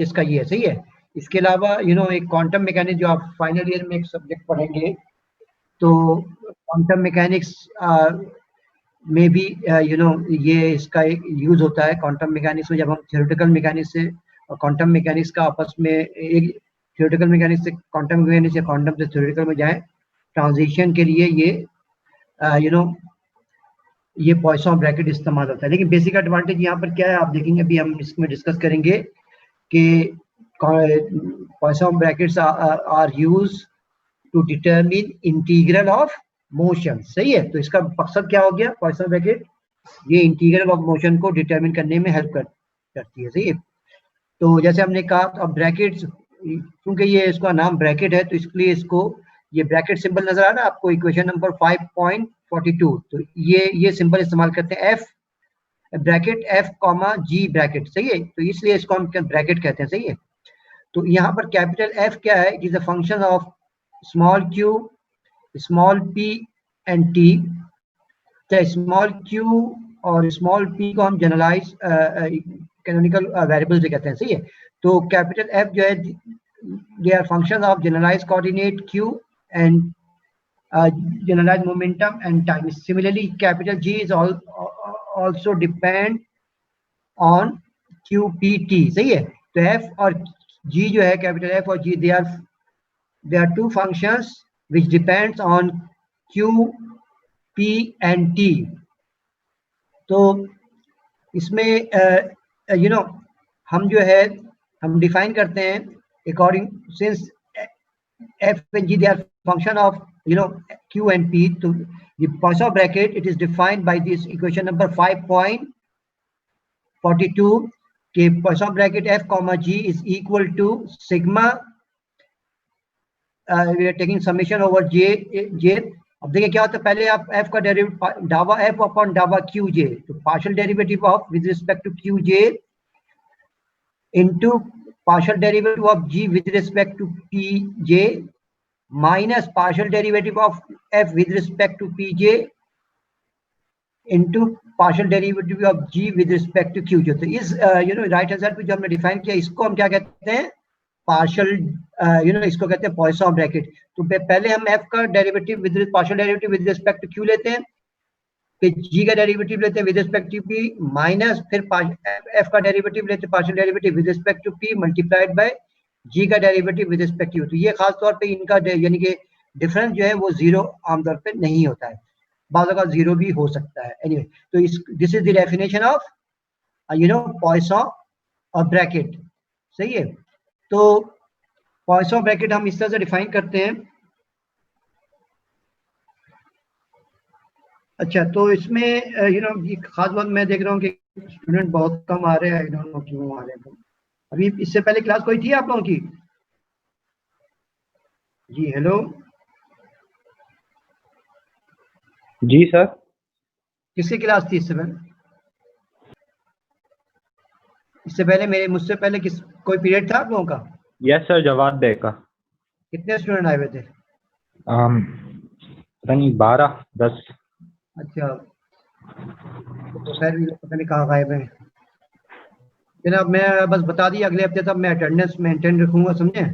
इसका ये सही है। इसके अलावा एक क्वांटम मैकेनिक्स जो आप फाइनल ईयर में एक सब्जेक्ट पढ़ेंगे, तो क्वांटम मैकेनिक्स में भी ये इसका एक यूज होता है। क्वांटम मैकेनिक्स में जब हम थ्योरेटिकल मैकेनिक्स से और क्वांटम मैकेनिक्स का आपस में एक थ्योरेटिकल मैकेनिक्स से क्वांटम मैकेनिक्स या क्वांटम से थ्योरेटिकल में जाएं, ट्रांजिशन के लिए ये पॉइसन ब्रैकेट इस्तेमाल होता है। लेकिन बेसिक एडवांटेज यहाँ पर क्या है आप देखेंगे, अभी हम इसमें डिस्कस करेंगे कि Poisson brackets are use to determine integral of motion. सही है, तो इसका मकसद क्या हो गया, पॉइसन ब्रैकेट ये इंटीग्रल ऑफ मोशन को डिटरमिन करने में हेल्प करती है। सही है, तो जैसे हमने कहा, अब ब्रैकेट्स, क्योंकि ये इसका नाम ब्रैकेट है तो इसलिए इसको ये ब्रैकेट सिंबल नजर आ रहा है आपको इक्वेशन नंबर 5.42, तो ये सिंबल इस्तेमाल करते हैं, एफ ब्रैकेट एफ कॉमा जी ब्रैकेट। सही है, तो इसलिए इसको हम ब्रैकेट कहते हैं। सही है, तो यहाँ पर कैपिटल एफ क्या है, it is a function of small Q, small P and T. तो स्मॉल क्यू और स्मॉल पी को हम जनरलाइज कैनोनिकल वेरिएबल्स भी कहते हैं। सही है, तो कैपिटल एफ जो है, they are function of generalize coordinate Q and generalized momentum and time. Similarly, capital G is also depend on QPT. सही है, तो F और G जो है, कैपिटल F और G, they are two functions which depends on Q, P and T. तो इसमें हम जो है हम डिफाइन करते हैं according, since F and G they are function of Q and P, तो the Poisson bracket it is defined by this equation number 5.42 के Poisson bracket F comma G is equal to sigma, we are taking summation over J. अब देखिए क्या होता है, पहले आप F का डेरिवेटिव डावा F अपॉन डावा QJ, तो partial derivative of with respect to QJ into partial derivative of G with respect to PJ minus partial derivative of F with respect to PJ into partial derivative of G with respect to QJ. तो इस right hand side पे जो हमने define किया, इसको हम क्या कहते हैं, पार्शियल, इसको कहते हैं पॉइसन ब्रैकेट। तो पहले हम F का derivative partial derivative with respect to Q लेते हैं, फिर G का डेरिवेटिव लेते हैं with respect to P, minus फिर F का डेरिवेटिव लेते हैं partial derivative with respect to P multiplied by G का डेरिवेटिव विद रिस्पेक्ट टू। तो ये खास तौर पे इनका यानी कि डिफरेंस जो है वो जीरो आमतौर पे नहीं होता है, बाद का जीरो भी हो सकता है। एनीवे, तो this is the definition of Poisson और ब्रैकेट। सही है, तो पॉइसन ब्रैकेट हम इस तरह से डिफाइन करते हैं। अच्छा, तो इसमें ये खास बात मैं देख रहा हूँ कि स्टूडेंट बहुत कम आ रहे हैं, आई डोंट नो क्यों आ रहे हैं। अभी इससे पहले क्लास कोई थी आप लोगों की? जी हेलो, जी सर। किसकी क्लास थी इससे पहले? इससे पहले मुझसे पहले कोई पीरियड था आप लोगों का? यस सर, जवाब बे का। कितने स्टूडेंट आए हुए थे? पता नहीं 12-10। अच्छा, तो खैर पता नहीं कहाँ गायब है जनाब। मैं बस बता दिया, अगले हफ्ते तक मैं अटेंडेंस मेंटेन रखूंगा, समझे?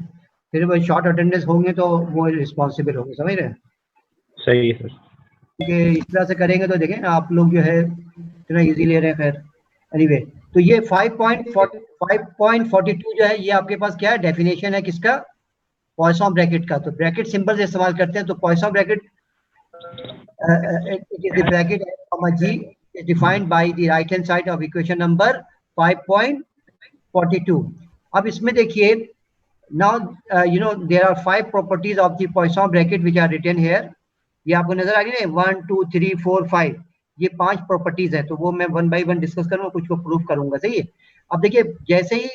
फिर वो शॉर्ट अटेंडेंस होंगे तो वो रिस्पॉन्सिबल होंगे, समझ रहे हैं? सही है सर। क्योंकि इस तरह से करेंगे तो देखें आप लोग जो है इतना इजी ले रहे हैं। खैर एनीवे, तो ये 5.42 जो है, ये आपके पास क्या है, डेफिनेशन है किसका, पॉइसन ब्रैकेट का। तो ब्रैकेट सिंबल से इस्तेमाल करते हैं, तो Poisson bracket it is the bracket F comma G is defined by the right hand side of equation number 5.42. अब इसमें देखिए, now there are 5 properties of the Poisson bracket which are written here. ये आपको नजर आ रही है 1 2 3 4 5, ये 5 properties है। तो वो मैं वन बाय वन डिस्कस करूंगा, कुछ को प्रूव करूंगा। सही है, अब देखिए जैसे ही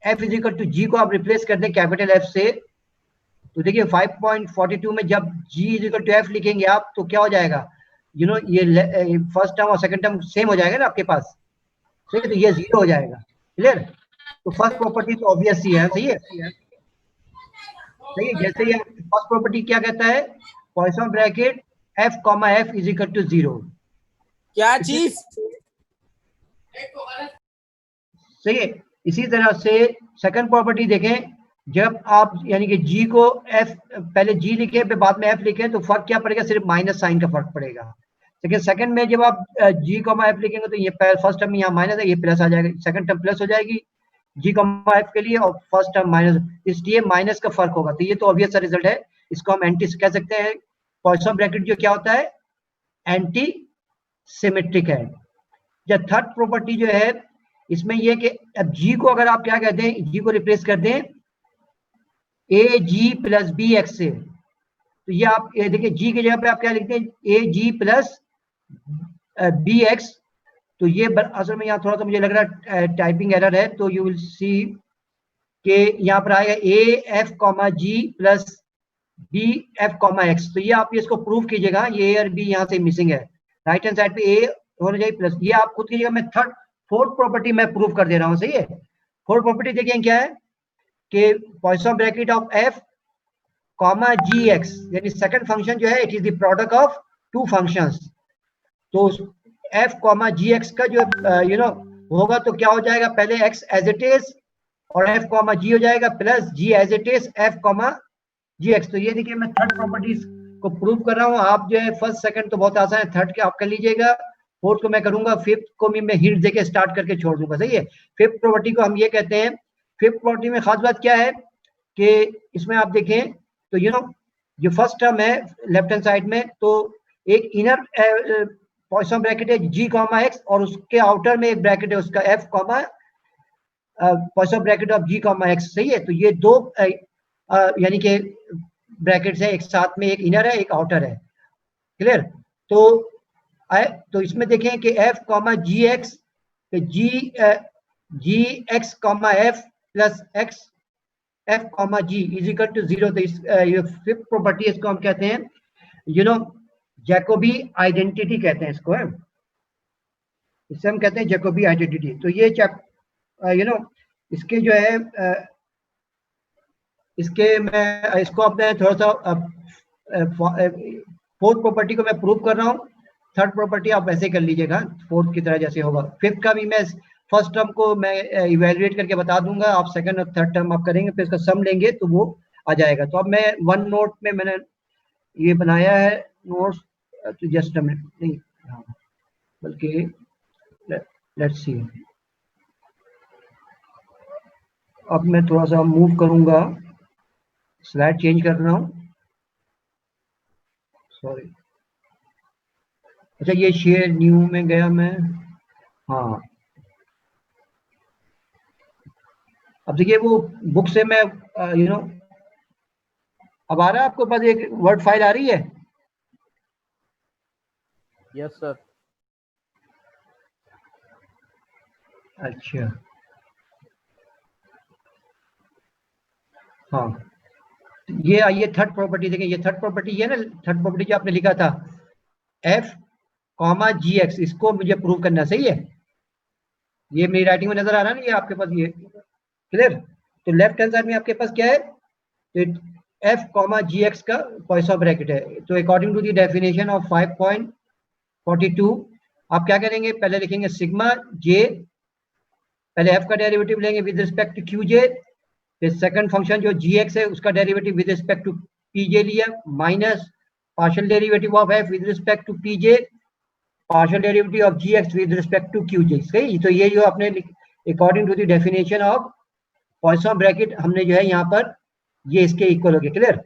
F इजिकल टू G को आप रिप्लेस कर दें कैपिटल F से, तो देखिए 5.42 में जब G इजिकल टू F लिखेंगे आप, तो क्या हो जाएगा, ये फर्स्ट टर्म और सेकंड टर्म सेम हो जाएगा ना आपके पास। ठीक है, तो ये जीरो हो जाएगा। क्लियर? तो फर्स्ट प्रॉपर्टी तो ऑब्वियस ही है। सही है, सही है। जैसे ही फर्स्ट प्रॉपर्टी क्या कहता है, Poisson bracket F comma F is equal to 0। क्या चीज? सही है, इसी तरह से सेकंड प्रॉपर्टी देखें, जब आप यानी कि जी को एफ, पहले जी लिखे फिर बाद में एफ लिखे तो फर्क क्या पड़ेगा, सिर्फ माइनस साइन का फर्क पड़ेगा। लेकिन सेकंड में जब आप जी कॉमा एफ लिखेंगे तो ये फर्स्ट टर्म यहाँ माइनस है, ये प्लस आ जाएगा, सेकंड टर्म प्लस हो जाएगी जी कॉमा एफ के लिए और फर्स्ट टर्म माइनस, इसलिए माइनस का फर्क होगा। तो ये तो ऑब्वियस सा रिजल्ट है, इसको हम एंटी कह सकते हैं। पॉइसन ब्रैकेट जो क्या होता है, एंटी सिमेट्रिक है। जब थर्ड प्रॉपर्टी जो है इसमें ये कि अब जी को अगर आप क्या कहते हैं, जी को रिप्लेस कर दें ए जी प्लस बी एक्स से, तो ये आप ये देखिए जी की जगह पे आप क्या लिखते हैं, ए जी प्लस बी एक्स। तो ये असल में यहाँ थोड़ा सा मुझे लग रहा है टाइपिंग एरर है, तो यू विल सी कि यहाँ पर आएगा A F comma G plus B F comma X. तो ये आप इसको प्रूव कीजिएगा, ये ए और बी यहाँ से मिसिंग है, राइट हैंड साइड पे ए होना चाहिए प्लस, ये आप खुद कीजिएगा। मैं फोर्थ प्रॉपर्टी मैं प्रूव कर दे रहा हूँ, सही है। फोर्थ प्रॉपर्टी देखिए क्या है कि Poisson bracket of F comma G X, यानी सेकंड फंक्शन जो है it is the product of two functions. तो एफ कॉमा जी एक्स का जो होगा तो क्या हो जाएगा, पहले एक्स एज इट इज और एफ कॉमा जी हो जाएगा plus G as it is F comma G X. तो ये देखिए मैं थर्ड प्रॉपर्टीज को प्रूव कर रहा हूँ। आप जो है फर्स्ट सेकंड तो बहुत आसान है, थर्ड के आप कर लीजिएगा, फोर्थ को मैं करूंगा, फिफ्थ को भी मैं हिंट देके स्टार्ट करके छोड़ दूंगा, सही है। फिफ्थ प्रॉपर्टी को हम ये कहते हैं, फिफ्थ प्रॉपर्टी में खास बात क्या है कि इसमें आप देखें तो जो फर्स्ट टर्म है लेफ्ट हैंड साइड में, तो एक इनर पॉइसन ब्रैकेट है जी कॉमा एक्स और उसके आउटर में एक ब्रैकेट है उसका F comma Poisson bracket of G comma X, सही है। तो ये दो यानी कि ब्रैकेट्स है, एक साथ में एक इनर है एक आउटर है, क्लियर। तो इसमें देखें कि F comma G X G X comma F plus X F comma G is equal to 0। तो ये फिफ्थ प्रॉपर्टी इसको हम कहते हैं जैकोबी आइडेंटिटी कहते हैं इसको, है इससे हम कहते हैं जैकोबी आइडेंटिटी। तो ये इसके जो है इसके मैं इसको अपने थोड़ा सा फोर्थ प्रॉपर्टी को मैं प्रूव कर रहा हूँ, थर्ड प्रॉपर्टी आप वैसे कर लीजिएगा फोर्थ की तरह जैसे होगा। फिफ्थ का भी मैं फर्स्ट टर्म को मैं इवेल्युएट करके बता दूंगा, आप सेकंड और थर्ड टर्म आप करेंगे फिर इसका सम लेंगे तो वो आ जाएगा। तो अब मैं वन नोट में मैंने ये बनाया है नोट्स, तो जस्ट नहीं हाँ, बल्कि लेट्स सी, अब मैं थोड़ा सा मूव करूंगा, स्लाइड चेंज कर रहा हूँ, सॉरी। अच्छा ये शेयर न्यू में गया मैं, हाँ अब देखिए वो बुक से मैं अब आ रहा है आपको पास एक वर्ड फाइल आ रही है? Yes sir. अच्छा हाँ, ये आइए थर्ड प्रॉपर्टी देखें, ये थर्ड प्रॉपर्टी है ना, थर्ड प्रॉपर्टी जो आपने लिखा था एफ कॉमा जी एक्स, इसको मुझे प्रूव करना, सही है। ये मेरी राइटिंग में नजर आ रहा है ना, ये आपके पास ये क्लियर। तो लेफ्ट हैंड साइड में आपके पास क्या है, तो एफ कॉमा जी एक्स का पॉइसन ब्रैकेट है। तो according to the definition of 5.42 आप क्या करेंगे, पहले लिखेंगे सिग्मा जे, पहले एफ का डेरिवेटिव लेंगे विद रिस्पेक्ट टू क्यू जे, फिर सेकंड फंक्शन जो जी एक्स है उसका derivative with respect to P J लिया, minus partial derivative of F with respect to P J, partial derivative of G X with respect to Q जे, सही। तो ये जो अपने according to the definition of Poisson bracket हमने जो है यहाँ पर ये इसके इक्वल हो गया, क्लियर,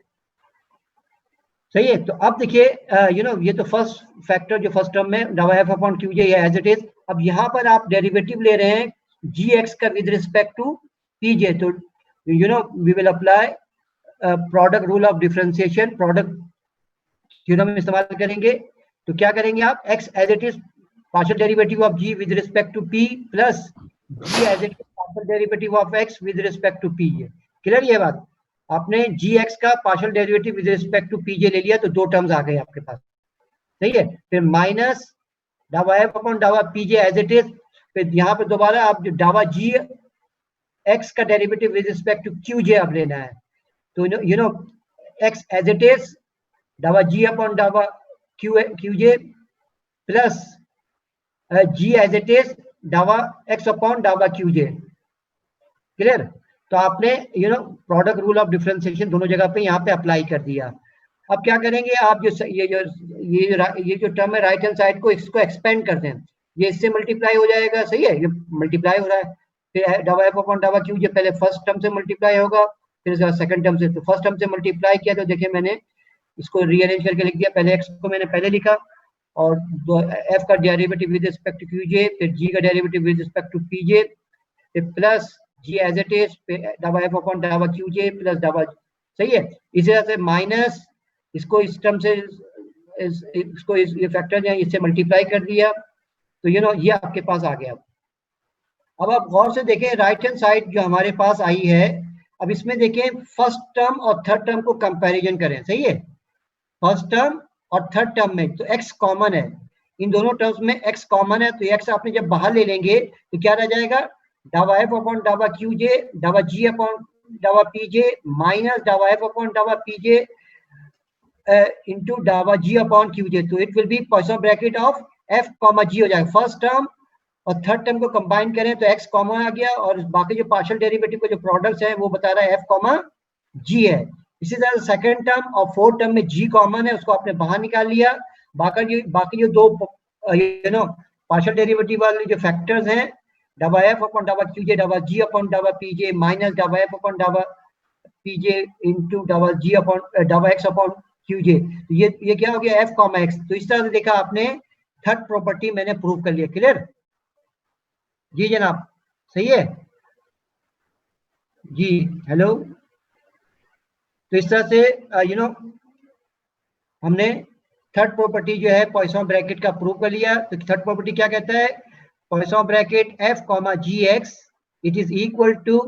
सही है। तो अब देखिए ये तो फर्स्ट फैक्टर जो फर्स्ट टर्म में डावा F upon Q J as it is. अब यहाँ पर आप डेरिवेटिव ले रहे हैं जी एक्स का with respect to P J, तो we will apply product rule of differentiation, product theorem इस्तेमाल करेंगे। तो क्या करेंगे आप, X as it is partial derivative of G with respect to P plus G as it is partial derivative of x with respect to P J, clear. ये बात आपने G X का partial derivative with respect to P J ले लिया तो दो terms आ गए आपके पास, सही है। फिर माइनस डावा एफ अपॉन डावा P J as it is, फिर यहाँ पे दोबारा आप जो डावा जी एक्स का derivative with respect to Q J आप लेना है, तो एक्स एज इट इज डावा जी अपॉन डावा Q J plus G as it is डावा एक्स अपॉन डावा क्यू जे, क्लियर। तो आपने प्रोडक्ट रूल ऑफ डिफरेंशिएशन दोनों जगह पे यहाँ पे अप्लाई कर दिया। अब क्या करेंगे आप, जो ये जो टर्म है राइट हैंड साइड को, इसको एक्सपेंड करते हैं, ये इससे मल्टीप्लाई हो जाएगा, सही है, ये मल्टीप्लाई हो रहा है। फिर डबा एफ अपॉन डबा क्यू, ये पहले फर्स्ट टर्म से मल्टीप्लाई होगा, फिर सेकंड टर्म से। तो फर्स्ट टर्म से मल्टीप्लाई किया तो देखिए मैंने इसको रीअरेंज करके लिख दिया, पहले एक्स को मैंने पहले लिखा, और एफ का derivative with respect to Q J, फिर जी का derivative with respect to P J, फिर plus G as it is, डबा एफ अपॉन डबा क्यूजे प्लस डबा, सही है। इसी तरह से माइनस इसको इस टर्म से इसको ये फैक्टर है इससे मल्टीप्लाई कर दिया, तो ये आपके पास आ गया। अब आप गौर से देखें राइट हैंड साइड जो हमारे पास आई है, अब इसमें देखें फर्स्ट टर्म और थर्ड टर्म को कंपैरिजन करें, सही है। फर्स्ट टर्म और थर्ड टर्म में तो x कॉमन है, इन दोनों टर्म्स में x कॉमन है, तो x आपने जब बाहर ले लेंगे तो क्या रह जाएगा, डबा एफ अपॉन डबा क्यू जे डबा जी अपॉन डबा पी जे माइनस डबा एफ अपॉन डबा पी जे इंटू डबा जी अपॉन क्यू जे। तो it will be Poisson bracket of f comma G हो जाएगा। फर्स्ट टर्म और थर्ड टर्म को कंबाइन करें तो x कॉमन आ गया, और बाकी जो पार्शियल डेरिवेटिव का जो प्रोडक्ट्स है वो बता रहा है f कॉमा जी है। इसी तरह सेकंड टर्म और फोर्थ टर्म में g कॉमन है, उसको आपने बाहर निकाल लिया। बाकी जो दो पार्शियल डेरिवेटिव वाले जो फैक्टर्स हैं, डबा एफ अपॉन डबा क्यूजे डबा जी अपॉन डबा पीजे माइनस डबा एफ अपॉन डबा पीजे इंटू डबा जी अपॉन डबा एक्स अपॉन क्यूजे, तो ये क्या हो गया f कॉमा एक्स। तो इस तरह से देखा आपने थर्ड प्रॉपर्टी मैंने प्रूव कर लिया। क्लियर जी जनाब, सही है जी, हेलो। तो इस तरह से हमने थर्ड प्रॉपर्टी जो है पॉइसन ब्रैकेट का प्रूव कर लिया। तो थर्ड प्रॉपर्टी क्या कहता है, Poisson bracket f comma G X it is equal to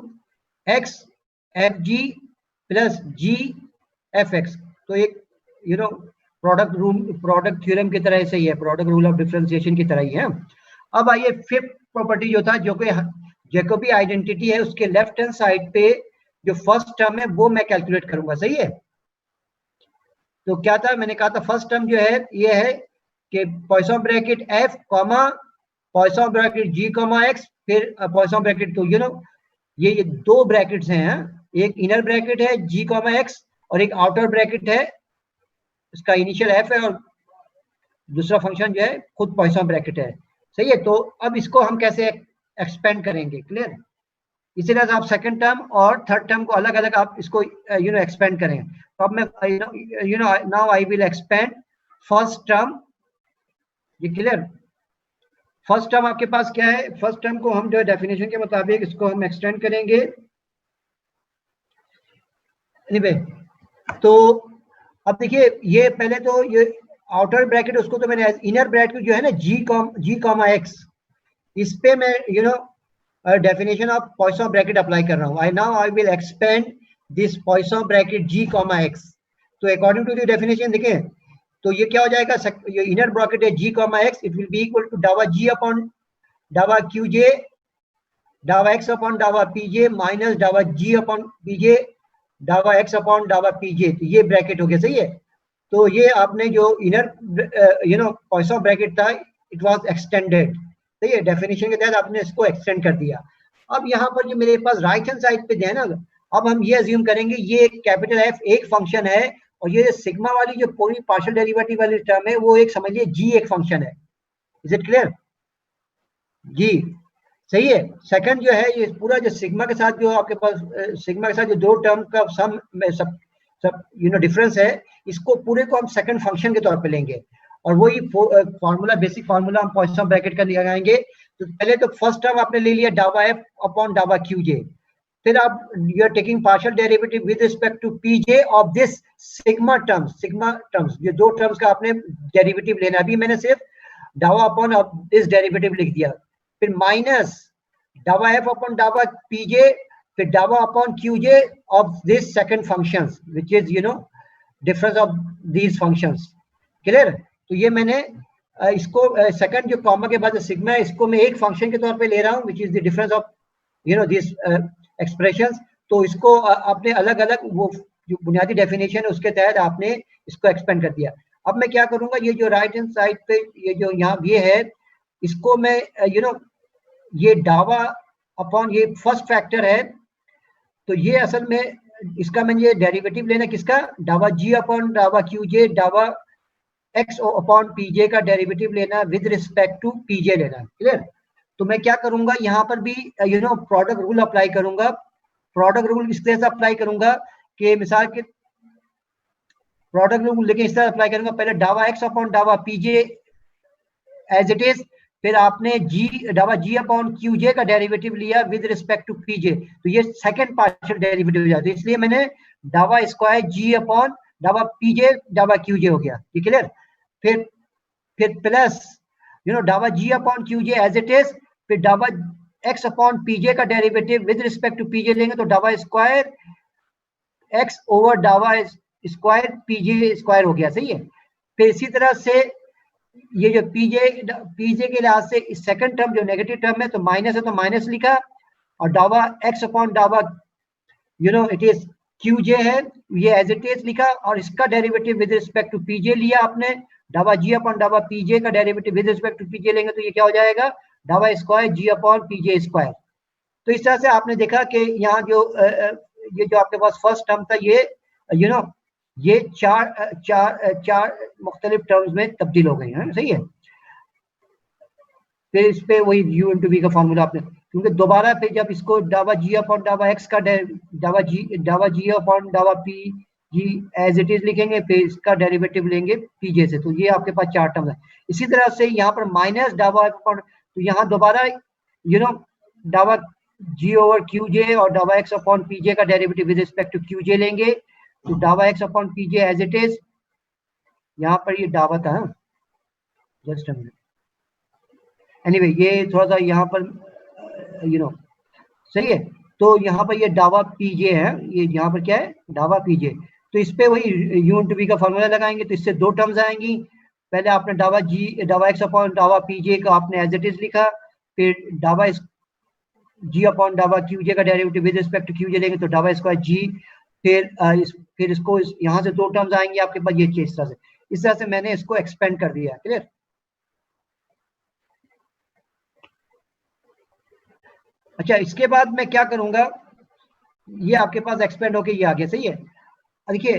x F G plus G F X. तो एक प्रोडक्ट थ्योरम की तरह से ही है, प्रोडक्ट रूल ऑफ डिफरेंशिएशन की तरह ही है। अब आइए फिफ्थ प्रॉपर्टी जो था, जो कि जैकोबी आइडेंटिटी है, उसके लेफ्ट हैंड साइड पे जो फर्स्ट टर्म है वो मैं कैलकुलेट करूंगा, सही है। तो क्या था, मैंने कहा था फर्स्ट टर्म जो है ये है कि Poisson bracket f comma Poisson bracket g comma x, फिर पॉइसन ब्रैकेट, तो ये दो ब्रैकेट्स हैं, एक इनर ब्रैकेट है g कॉमा x और एक आउटर ब्रैकेट है, इसका इनिशियल f है, और दूसरा फंक्शन जो है खुद पॉइसन ब्रैकेट है, सही है। तो अब इसको हम कैसे एक्सपेंड करेंगे, क्लियर। इसी तरह से आप सेकंड टर्म और थर्ड टर्म को अलग अलग आप इसको एक्सपेंड करें। तो अब मैं now I will expand first term, ये क्लियर। फर्स्ट टर्म आपके पास क्या है, फर्स्ट टर्म को हम जो है डेफिनेशन के मुताबिक इसको हम एक्सटेंड करेंगे। anyway, तो अब देखिए ये पहले तो ये आउटर ब्रैकेट, उसको तो मैंने इनर ब्रैकेट जो है ना जी कॉमा एक्स, इस पे मैं definition of Poisson bracket apply कर रहा हूँ। I will expand this Poisson bracket G comma X. तो अकॉर्डिंग टू द डेफिनेशन देखें तो ये क्या हो जाएगा, ये इनर ब्रैकेट है G comma X, it will be equal to डबा जी अपॉन डबा क्यू जे डबा एक्स अपॉन डबा पी जे माइनस डबा जी अपॉन पी जे डबा एक्स अपॉन डबा पी जे। तो ये ब्रैकेट हो गया, सही है। तो ये आपने जो इनर पॉइसन ब्रैकेट था इट वाज एक्सटेंडेड, सही है, डेफिनेशन के तहत आपने इसको एक्सटेंड कर दिया। अब यहाँ पर जो मेरे पास राइट हैंड साइड पे है ना, अब हम ये अज्यूम करेंगे ये कैपिटल एफ एक फंक्शन है, और ये सिग्मा वाली जो पूरी पार्शियल डेरिवेटिव वाली टर्म है वो एक समझिए जी एक फंक्शन है। इज इट क्लियर जी, सही है। सेकंड जो है ये पूरा जो सिग्मा के साथ जो आपके पास सिग्मा के साथ जो दो टर्म का सम में सब डिफरेंस है, इसको पूरे को हम सेकंड फंक्शन के तौर पे लेंगे, और वही फॉर्मूला बेसिक फॉर्मूला हम पॉइसन ब्रैकेट का लगाएंगे। तो पहले तो फर्स्ट टर्म आपने ले लिया डबा एफ अपॉन डबा क्यू जे, फिर आप you are taking partial derivative with respect to P J of this sigma terms, ये दो टर्म्स का आपने डेरिवेटिव लेना। अभी मैंने सिर्फ डबा अपॉन दिस डेरिवेटिव लिख दिया, फिर माइनस डबा एफ अपॉन डबा पी जे, फिर डबा upon Q J of this second functions which is difference of these functions, clear. तो ये मैंने इसको सेकंड जो कॉमा के बाद सिग्मा है, इसको मैं एक फंक्शन के तौर पे ले रहा हूँ which is the difference of this expressions. तो इसको आपने अलग अलग वो जो बुनियादी डेफिनेशन है उसके तहत आपने इसको एक्सपेंड कर दिया। अब मैं क्या करूंगा, ये जो राइट हैंड साइड पे ये जो यहाँ ये है, इसको मैं ये डावा अपॉन ये फर्स्ट फैक्टर है तो ये असल में इसका मैंने डेरिवेटिव लेना किसका, डावा जी अपॉन डावा क्यू जे, डावा एक्स अपॉन पीजे का डेरिवेटिव लेना विद रिस्पेक्ट टू पीजे लेना, क्लियर। तो मैं क्या करूंगा यहाँ पर भी प्रोडक्ट रूल अप्लाई करूंगा। प्रोडक्ट रूल इस तरह से अप्लाई करूंगा कि मिसाल के प्रोडक्ट रूल लेके इस तरह अप्लाई करूंगा, पहले डावा एक्स अपॉन डावा पीजे एज इट इज, फिर आपने डावा जी अपॉन क्यू जे का डेरिवेटिव लिया विद रिस्पेक्ट टू पीजे, तो ये सेकंड पार्शियल डेरिवेटिव हो जाता है, इसलिए मैंने डावा स्क्वायर जी अपॉन डावा पीजे डावा क्यू जे हो गया, ठीक है। फिर प्लस डावा G upon Q J as it is, फिर डावा एक्स अपॉन पीजे का derivative with respect to P J लेंगे तो डावा स्क्वायर एक्स ओवर डावा स्क्वायर पीजे स्क्वायर हो गया, सही है। फिर इसी तरह से ये जो पीजे के लिहाज से सेकंड टर्म जो नेगेटिव टर्म है तो माइनस है तो माइनस लिखा, और डावा एक्स अपॉन डावा इट इज क्यू जे है ये एज इट इज लिखा, और इसका डेरिवेटिव विद रिस्पेक्ट टू पीजे लिया आपने, डावा जी अपॉन डावा पीजे का derivative with respect to P J लेंगे तो ये क्या हो जाएगा, डावा स्क्वायर जी अपॉन पीजे स्क्वायर। तो इस तरह से आपने देखा कि यहाँ ये जो आपके पास फर्स्ट टर्म था ये ये चार मुख्तलिफ टर्म्स में तब्दील हो गई है, सही है। फिर इस पे वही u इंटू वी का फॉर्मूला आपने, क्योंकि दोबारा फिर जब इसको डावा जी अपॉन डावा एक्स का डावा जी अपॉन डावा P G as it is लिखेंगे, फिर इसका डेरिवेटिव लेंगे पीजे से, तो ये आपके पास चार टर्म है। इसी तरह से यहाँ पर माइनस डावा अपॉन, तो यहाँ दोबारा डावा जी ओवर क्यू जे और डावा एक्स अपॉन पीजे का derivative with respect to Q J लेंगे, तो डावा X upon P J as it is, यहाँ पर ये डावा था, जस्ट अ मिनट, एनीवे ये थोड़ा सा यहाँ पर सही है। तो यहाँ पर ये डावा पीजे है, ये यहाँ पर क्या है, डावा पीजे, तो इस पे वही u इंटू वी का फॉर्मूला लगाएंगे, तो इससे दो टर्म्स आएंगी। पहले आपने डावा एक्स अपॉन डावा पीजे का आपने एज इट इज लिखा, फिर डावा जी अपॉन डावा क्यू जे का derivative with respect to Q J लेंगे तो डावा स्क्वायर जी, फिर इसको यहाँ से दो टर्म्स आएंगे आपके पास ये इस तरह से मैंने इसको एक्सपेंड कर दिया, क्लियर। अच्छा, इसके बाद मैं क्या करूंगा, ये आपके पास एक्सपेंड होके ये आ गया, सही है। देखिए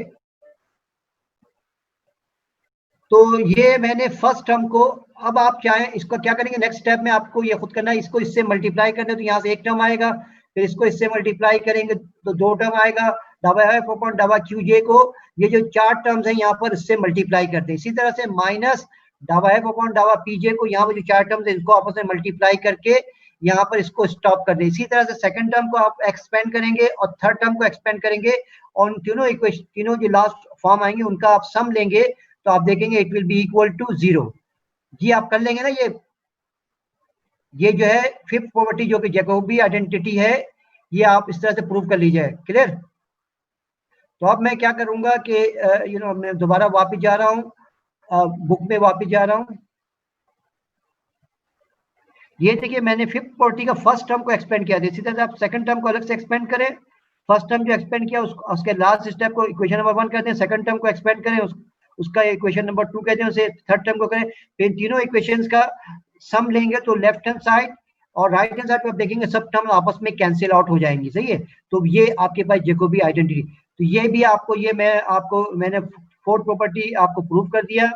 तो ये मैंने फर्स्ट टर्म को, अब आप चाहें इसको क्या करेंगे, नेक्स्ट स्टेप में आपको ये खुद करना है, इसको इससे मल्टीप्लाई करना है, तो यहाँ से एक टर्म आएगा, फिर इसको इससे मल्टीप्लाई करेंगे तो दो टर्म आएगा, डावा एफ अपॉन डावा क्यू जे को, ये जो चार टर्म्स है यहाँ पर इससे मल्टीप्लाई करते हैं। इसी तरह से माइनस डावा एफ अपॉन डावा पीजे को, यहाँ पर जो चार टर्म्स है इनको आपस में मल्टीप्लाई करके यहाँ पर इसको स्टॉप कर दे। इसी तरह से सेकंड टर्म को आप एक्सपेंड करेंगे और थर्ड टर्म को एक्सपेंड करेंगे, और तीनों इक्वेशन, तीनों जो लास्ट फॉर्म आएंगे उनका आप सम लेंगे तो आप देखेंगे it will be equal to 0। जी आप कर लेंगे ना, ये जो है फिफ्थ प्रॉपर्टी जो कि जैकोबी आइडेंटिटी है, ये आप इस तरह से प्रूव कर लीजिए, क्लियर। तो अब मैं क्या करूंगा कि मैं दोबारा वापस जा रहा हूँ, बुक में वापस जा रहा हूँ। ये देखिए मैंने फिफ्थ प्रॉपर्टी का फर्स्ट टर्म को एक्सपेंड किया था, इसी तरह से आप सेकंड टर्म को अलग से एक्सपेंड करें, फर्स्ट टर्म जो एक्सपेंड किया उसके लास्ट स्टेप को इक्वेशन नंबर 1 कहते हैं, सेकंड टर्म को एक्सपेंड करें उसका इक्वेशन नंबर 2 कहते हैं, उसे थर्ड टर्म को करें, फिर तीनों इक्वेशंस का सम लेंगे तो लेफ्ट हैंड साइड और राइट हैंड साइड पे आप देखेंगे सब टर्म आपस में कैंसिल आउट हो जाएंगी, सही है। तो ये आपके पास जैकोबी आइडेंटिटी, तो ये भी आपको मैंने फोर्थ प्रॉपर्टी आपको प्रूव कर दिया।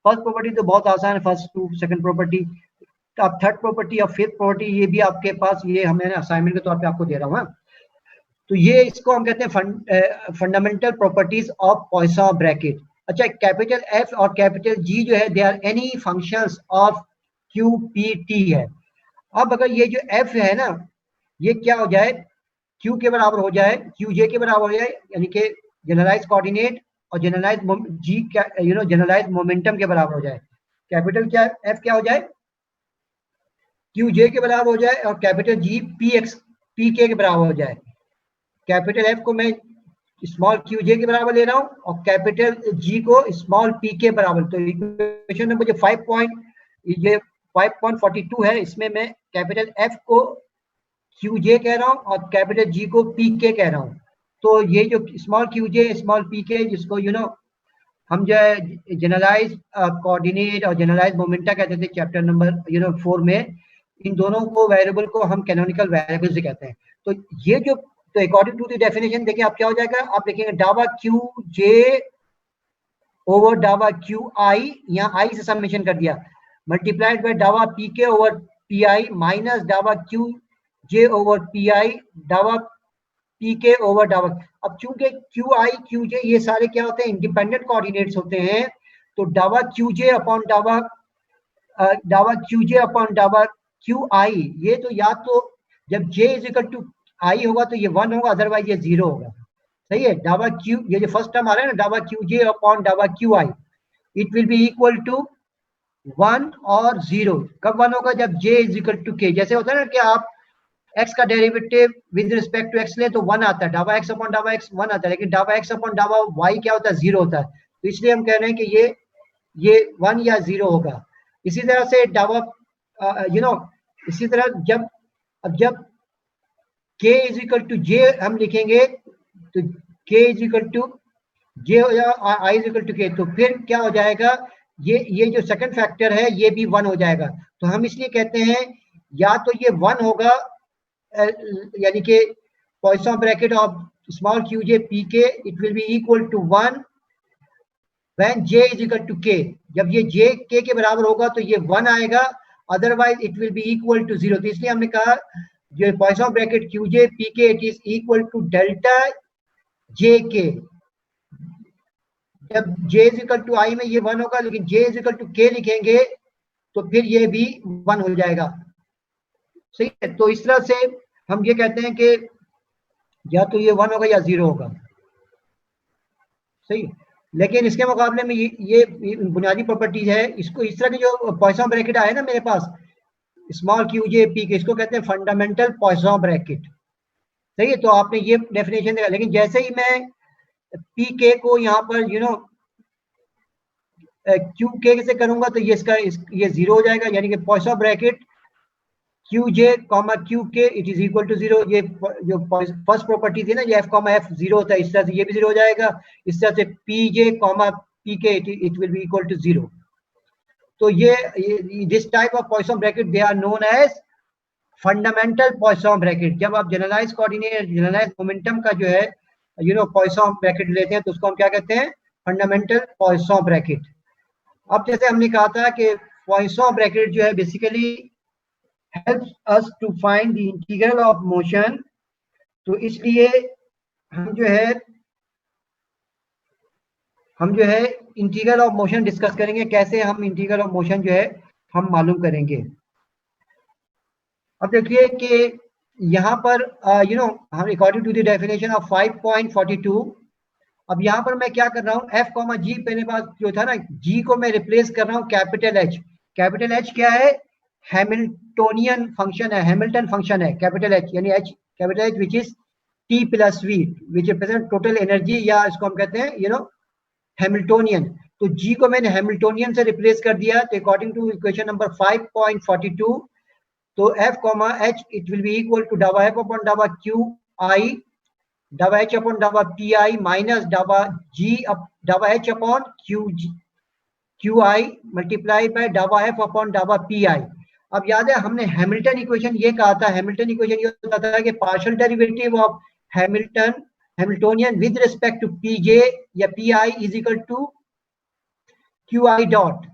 फर्स्ट प्रॉपर्टी तो बहुत आसान है, फर्स्ट टू सेकंड प्रॉपर्टी, तो आप थर्ड प्रॉपर्टी और फिफ्थ प्रॉपर्टी ये भी आपके पास, ये मैंने असाइनमेंट के तौर पे आपको दे रहा हूँ। तो ये इसको हम कहते हैं fundamental properties of Poisson bracket. अच्छा, कैपिटल एफ और कैपिटल जी जो है they are any functions of Q P T है। अब अगर ये जो एफ है ना, ये क्या हो जाए, क्यू के बराबर हो जाए, क्यू जे के बराबर हो जाए, यानी कि जनरलाइज कोऑर्डिनेट और जनरलाइज जी जनरलाइज मोमेंटम के बराबर हो जाए। कैपिटल क्या एफ क्या हो जाए, क्यू जे के बराबर हो जाए, और कैपिटल जी पी के बराबर हो जाए। कैपिटल एफ को मैं स्मॉल क्यू जे के बराबर ले रहा हूँ और कैपिटल जी को स्मॉल पी के बराबर। तो इक्वेशन नंबर जो 5.42 है, इसमें मैं कैपिटल एफ को क्यू जे कह रहा हूँ और कैपिटल जी को पी के कह रहा हूँ। तो ये जो स्मॉल क्यू जे स्मॉल पी के, जिसको हम जो है जनरलाइज कोऑर्डिनेट और जनरलाइज मोमेंटा कहते थे चैप्टर नंबर 4 में, इन दोनों को वेरिएबल को हम कैनोनिकल वेरिएबल्स कहते हैं। तो ये जो तो अकॉर्डिंग टू द डेफिनेशन देखिए आप क्या हो जाएगा, आप लिखेंगे डावा क्यू जे ओवर डावा क्यू आई, यहाँ आई से समेशन कर दिया, मल्टीप्लाइड बाय डावा पी के ओवर पी आई माइनस डावा Q J over P I डावा पी के ओवर डावा। अब चूंकि क्यू आई क्यू जे ये सारे क्या होते हैं, इंडिपेंडेंट कोऑर्डिनेट्स होते हैं, तो डावा क्यू जे अपॉन डावा क्यू जे अपॉन डावा क्यू आई, ये तो या तो जब j इज इक्वल टू आई होगा तो ये 1 होगा, अदरवाइज ये 0 होगा। सही है, डावा क्यू, ये जो फर्स्ट टर्म आ रहा है ना डावा क्यू जे अपॉन डावा Q I, it will be equal to 1 और 0। कब 1 होगा, जब j is equal to k। जैसे होता है ना कि आप x का derivative with respect to x ले तो 1 आता है, डावा x अपॉन डावा x 1 आता है, लेकिन डावा x अपॉन डावा y क्या होता है, 0 होता है। तो इसलिए हम कह रहे हैं कि ये 1 या 0 होगा। इसी तरह से डावा इसी तरह जब k is equal to j हम लिखेंगे तो k is equal to j या i is equal to k, तो फिर क्या हो जाएगा, ये जो सेकंड फैक्टर है ये भी 1 हो जाएगा। तो हम इसलिए कहते हैं या तो ये 1 होगा, यानी कि Poisson bracket of small Q J P K it will be equal to 1 when j is equal to k। जब ये j k के बराबर होगा तो ये 1 आएगा, otherwise it will be equal to 0। तो इसलिए हमने कहा जो Poisson bracket Q J P K it is equal to delta J K. जब j is equal to I में ये 1 होगा, लेकिन j is equal to k लिखेंगे तो फिर ये भी 1 हो जाएगा। सही है, तो इस तरह से हम ये कहते हैं कि या तो ये 1 होगा या 0 होगा। सही, लेकिन इसके मुकाबले में ये बुनियादी प्रॉपर्टीज है, इसको इस तरह की जो पॉइसन ब्रैकेट आए ना मेरे पास स्मॉल क्यू जे पी के, इसको कहते हैं फंडामेंटल पॉइसन ब्रैकेट। सही है, तो आपने ये डेफिनेशन देखा, लेकिन जैसे ही मैं पी के को यहाँ पर क्यू के से करूंगा तो ये ये 0 हो जाएगा, यानी कि Poisson bracket Q J comma Q k it is equal to 0। ये जो फर्स्ट प्रॉपर्टी थी ना, ये f कॉमा f 0 होता है, इस तरह से ये भी 0 हो जाएगा। इस तरह से P J comma P K it will be equal to 0। तो ये this type of Poisson bracket they are known as fundamental Poisson bracket. जब आप जनरलाइज कोऑर्डिनेट जनरलाइज मोमेंटम का जो है पॉइसन ब्रैकेट लेते हैं तो उसको हम क्या कहते हैं, फंडामेंटल पॉइसन ब्रैकेट। अब जैसे हमने कहा था कि पॉइसन ब्रैकेट जो है basically helps us to find the integral of motion। तो इसलिए हम जो है इंटीग्रल ऑफ मोशन डिस्कस करेंगे, कैसे हम इंटीग्रल ऑफ मोशन जो है हम मालूम करेंगे। अब देखिए कि यहाँ पर हम according to the definition of 5.42, अब यहाँ पर मैं क्या कर रहा हूँ, f कॉमा जी मेरे पास जो था ना, g को मैं रिप्लेस कर रहा हूँ कैपिटल H। कैपिटल H क्या है, हैमिल्टोनियन फंक्शन है, हैमिल्टन फंक्शन है कैपिटल H, यानी H capital H which is T plus V which represent total energy, या इसको हम कहते हैं हैमिल्टोनियन। तो G को मैंने हैमिल्टोनियन से रिप्लेस कर दिया, तो अकॉर्डिंग टू इक्वेशन नंबर 5.42 तो f comma H it will be equal to डावा f अपॉन डावा क्यू आई डावा H अपॉन डावा पी आई माइनस डावा H upon q i multiply by डावा f अपॉन डावा पी आई। अब याद है हमने हैमिल्टन इक्वेशन ये कहा था, हैमिल्टन इक्वेशन ये होता था कि partial derivative of Hamiltonian with respect to P J या P I is equal to Q I dot.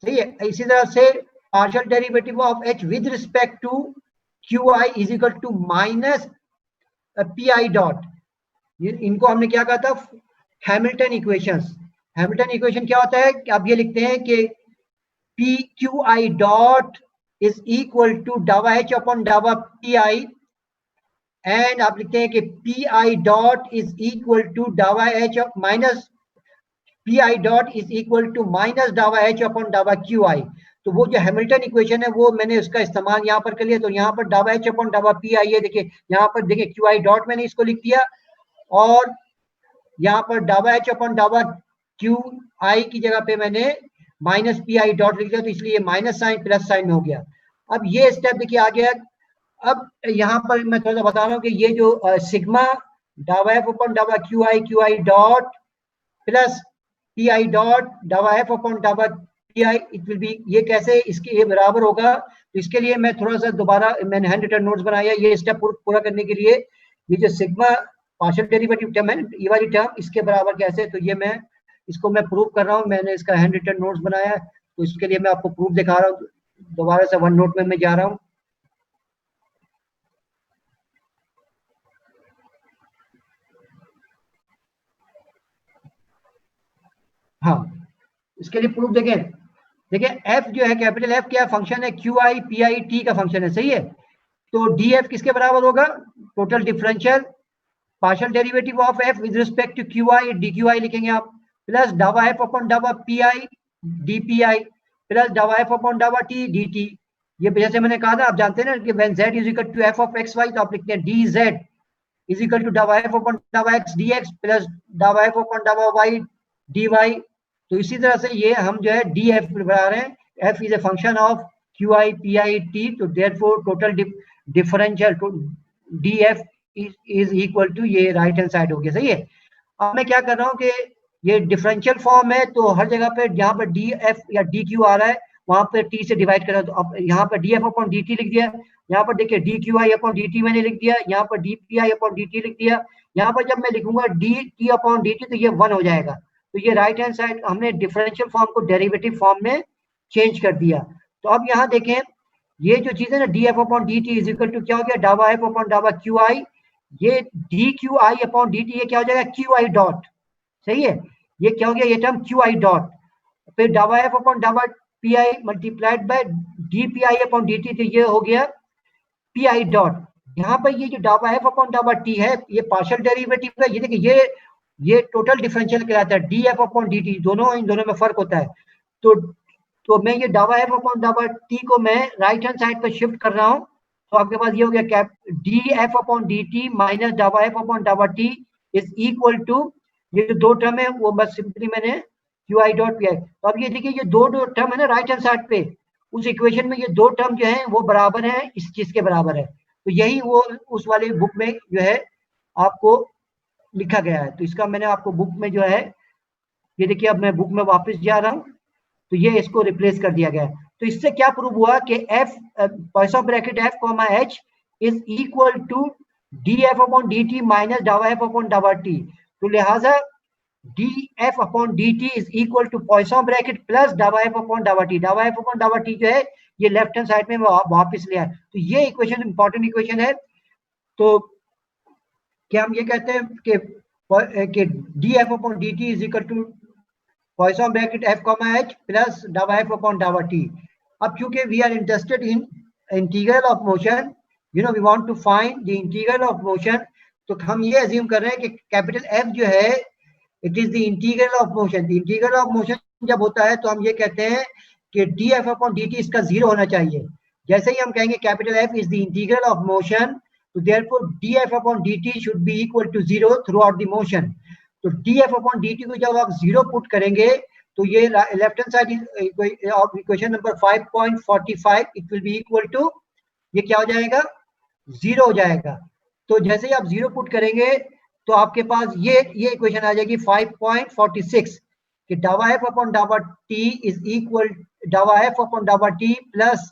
सही है, इसी तरह से partial derivative of h with respect to Q I is equal to minus P I dot. इनको हमने क्या कहा था, हैमिल्टन इक्वेशंस। हैमिल्टन इक्वेशन क्या होता है कि आप ये लिखते हैं कि p q I dot is equal to डावा H अपॉन डावा पी आई, एंड आप लिखते हैं कि p I dot is equal to डावा H minus P I dot is equal to minus डावा H अपॉन डावा क्यू आई। तो वो जो हैमिल्टन इक्वेशन है वो मैंने उसका इस्तेमाल यहाँ पर कर लिया। तो यहाँ पर डावा H अपॉन डावा पी आई है, देखिए यहाँ पर देखिए क्यू आई डॉट मैंने इसको लिख दिया, और यहाँ पर डावा H अपॉन डावा क्यू आई की जगह पे मैंने माइनस पी आई डॉट लिख दिया, तो इसलिए माइनस साइन प्लस साइन हो गया। अब ये स्टेप देखिए आ गया। अब यहाँ पर मैं थोड़ा सा बता रहा हूँ कि ये जो सिग्मा डावा एफ अपॉन डावा Q I dot plus P I dot डावा एफ अपॉन डावा p I it will B, ये कैसे इसके ये बराबर होगा। तो इसके लिए मैं थोड़ा सा दोबारा मैंने हैंड रिटन नोट्स बनाया ये स्टेप पूरा करने के लिए ये जो सिग्मा पार्शियल डेरिवेटिव टर्म है, ये वाली टर्म इसके बराबर कैसे, तो ये मैं इसको मैं प्रूव कर रहा हूँ, मैंने इसका हैंड रिटन नोट्स बनाया है, तो इसके लिए मैं आपको प्रूफ दिखा रहा हूँ। दोबारा से वन नोट में मैं जा रहा हूँ। हाँ, इसके लिए प्रूफ देखें, देखिए एफ जो है कैपिटल एफ क्या फंक्शन है, q I P I t का फंक्शन है, सही है। तो डी एफ किसके बराबर होगा, total differential partial derivative of F with respect to Q i, d q i लिखेंगे आप, प्लस डावा एफ अपॉन डावा p i d p i, plus डावा एफ अपॉन डावा टी डी टी। ये जैसे मैंने कहा ना, आप जानते हैं ना कि when z is equal to f of x y, तो आप लिखते हैं d z is equal to डावा एफ अपॉन डावा एक्स डी एक्स प्लस डावा एफ अपॉन डावा वाई डी वाई। तो इसी तरह से ये हम जो है डी एफ बना रहे हैं, F is a function of Q I P I T, तो therefore total differential D F is equal to, ये राइट हैंड साइड हो गया, सही है। अब मैं क्या कर रहा हूँ कि ये डिफरेंशियल फॉर्म है, तो हर जगह पे जहाँ पर डी एफ या डी क्यू आ रहा है वहां पे टी से डिवाइड कर रहा हूँ, तो अब यहाँ पर D F upon D T लिख दिया, यहाँ पर देखिए D q i upon D T मैंने लिख दिया, यहाँ पर डी पी आई अपॉन डी टी लिख दिया, यहाँ पर जब मैं लिखूंगा D T upon D T तो ये 1 हो जाएगा। तो ये राइट हैंड साइड हमने डिफरेंशियल फॉर्म को डेरिवेटिव फॉर्म में चेंज कर दिया। तो अब यहाँ देखें, ये जो चीज है ना d F upon D t is equal to क्या हो गया, डावा एफ अपॉन डावा क्यू आई, ये d q i upon D t ये क्या हो जाएगा, क्यू आई डॉट, सही है। ये क्या हो गया, ये टर्म क्यू आई डॉट, फिर डावा एफ अपॉन डावा p I multiplied by D p I upon D T, तो ये हो गया पी आई डॉट। यहाँ पर ये जो डावा एफ अपॉन डावा टी है ये पार्शियल डेरिवेटिव है, ये देखिए ये टोटल डिफरेंशियल कहलाता है, D F upon D T, दोनों इन दोनों में फर्क होता है। तो मैं ये डावा एफ अपॉन डावा टी को मैं राइट हैंड साइड पर शिफ्ट कर रहा हूँ, तो आपके पास ये हो गया cap D F upon D t minus डावा एफ अपॉन डावा टी इज इक्वल टू, ये जो दो टर्म है वो बस सिंपली मैंने Q I dot P I. तो अब ये देखिए ये दो टर्म है ना राइट हैंड साइड पे, उस इक्वेशन में ये दो टर्म जो है वो बराबर है इस चीज के बराबर है, तो यही वो उस वाले बुक में जो है आपको लिखा गया है। तो इसका मैंने आपको बुक में जो है, ये देखिए अब मैं बुक में वापस जा रहा हूँ, तो ये इसको रिप्लेस कर दिया गया है। तो इससे क्या प्रूव हुआ कि f Poisson bracket f comma H is equal to d F upon D t minus डावा एफ अपॉन डावा टी, तो लिहाजा d F upon D t is equal to Poisson bracket plus डावा एफ अपॉन डावा t, डावा F upon डावा t जो है ये लेफ्ट हैंड साइड में वापस ले आए। तो ये इक्वेशन इंपॉर्टेंट इक्वेशन है। तो क्या हम ये कहते हैं कि D F upon D t is equal to Poisson bracket f comma h plus डावा एफ अपॉन डावा टी। अब क्योंकि we are interested in integral of motion, you know we want to find the integral of motion, तो हम ये assume कर रहे हैं कि कैपिटल एफ जो है it is the integral of motion. Integral of motion जब होता है तो हम ये कहते हैं कि D F upon D T इसका 0 होना चाहिए। जैसे ही हम कहेंगे capital F is the integral of motion, तो therefore D F upon D T should be equal to 0 throughout the motion. तो D F upon D T को जब आप 0 पुट करेंगे तो ये left hand side of equation number 5.45 it will be equal to, ये क्या हो जाएगा 0 हो जाएगा। तो जैसे ही आप 0 पुट करेंगे तो आपके पास ये इक्वेशन आ जाएगी 5.46 कि डावा एफ अपॉन डावा टी इज इक्वल डावा एफ अपॉन डावा t plus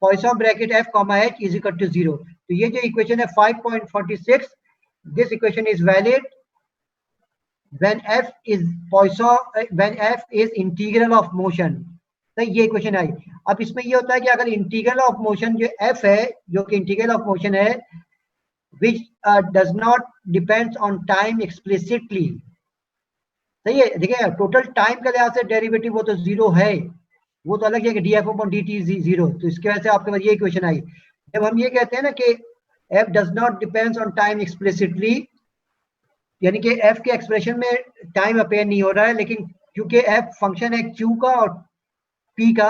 Poisson bracket f comma H is equal to 0। तो ये जो इक्वेशन है 5.46, this equation is valid when f is Poisson, when f is integral of motion। तो ये equation आई। अब इसमें ये होता है कि अगर इंटीग्रल ऑफ मोशन जो f है, जो कि इंटीग्रल ऑफ मोशन है which does not depends on time explicitly, सही है। देखिए टोटल टाइम का लिहाज से डेरिवेटिव वो तो 0 है, वो तो अलग है कि D F upon D t is 0। तो इसकी वजह से आपके पास ये इक्वेशन आई। जब हम ये कहते हैं ना कि f does not depends on time explicitly, यानी कि f के एक्सप्रेशन में टाइम अपेयर नहीं हो रहा है, लेकिन क्योंकि f फंक्शन है q का और p का,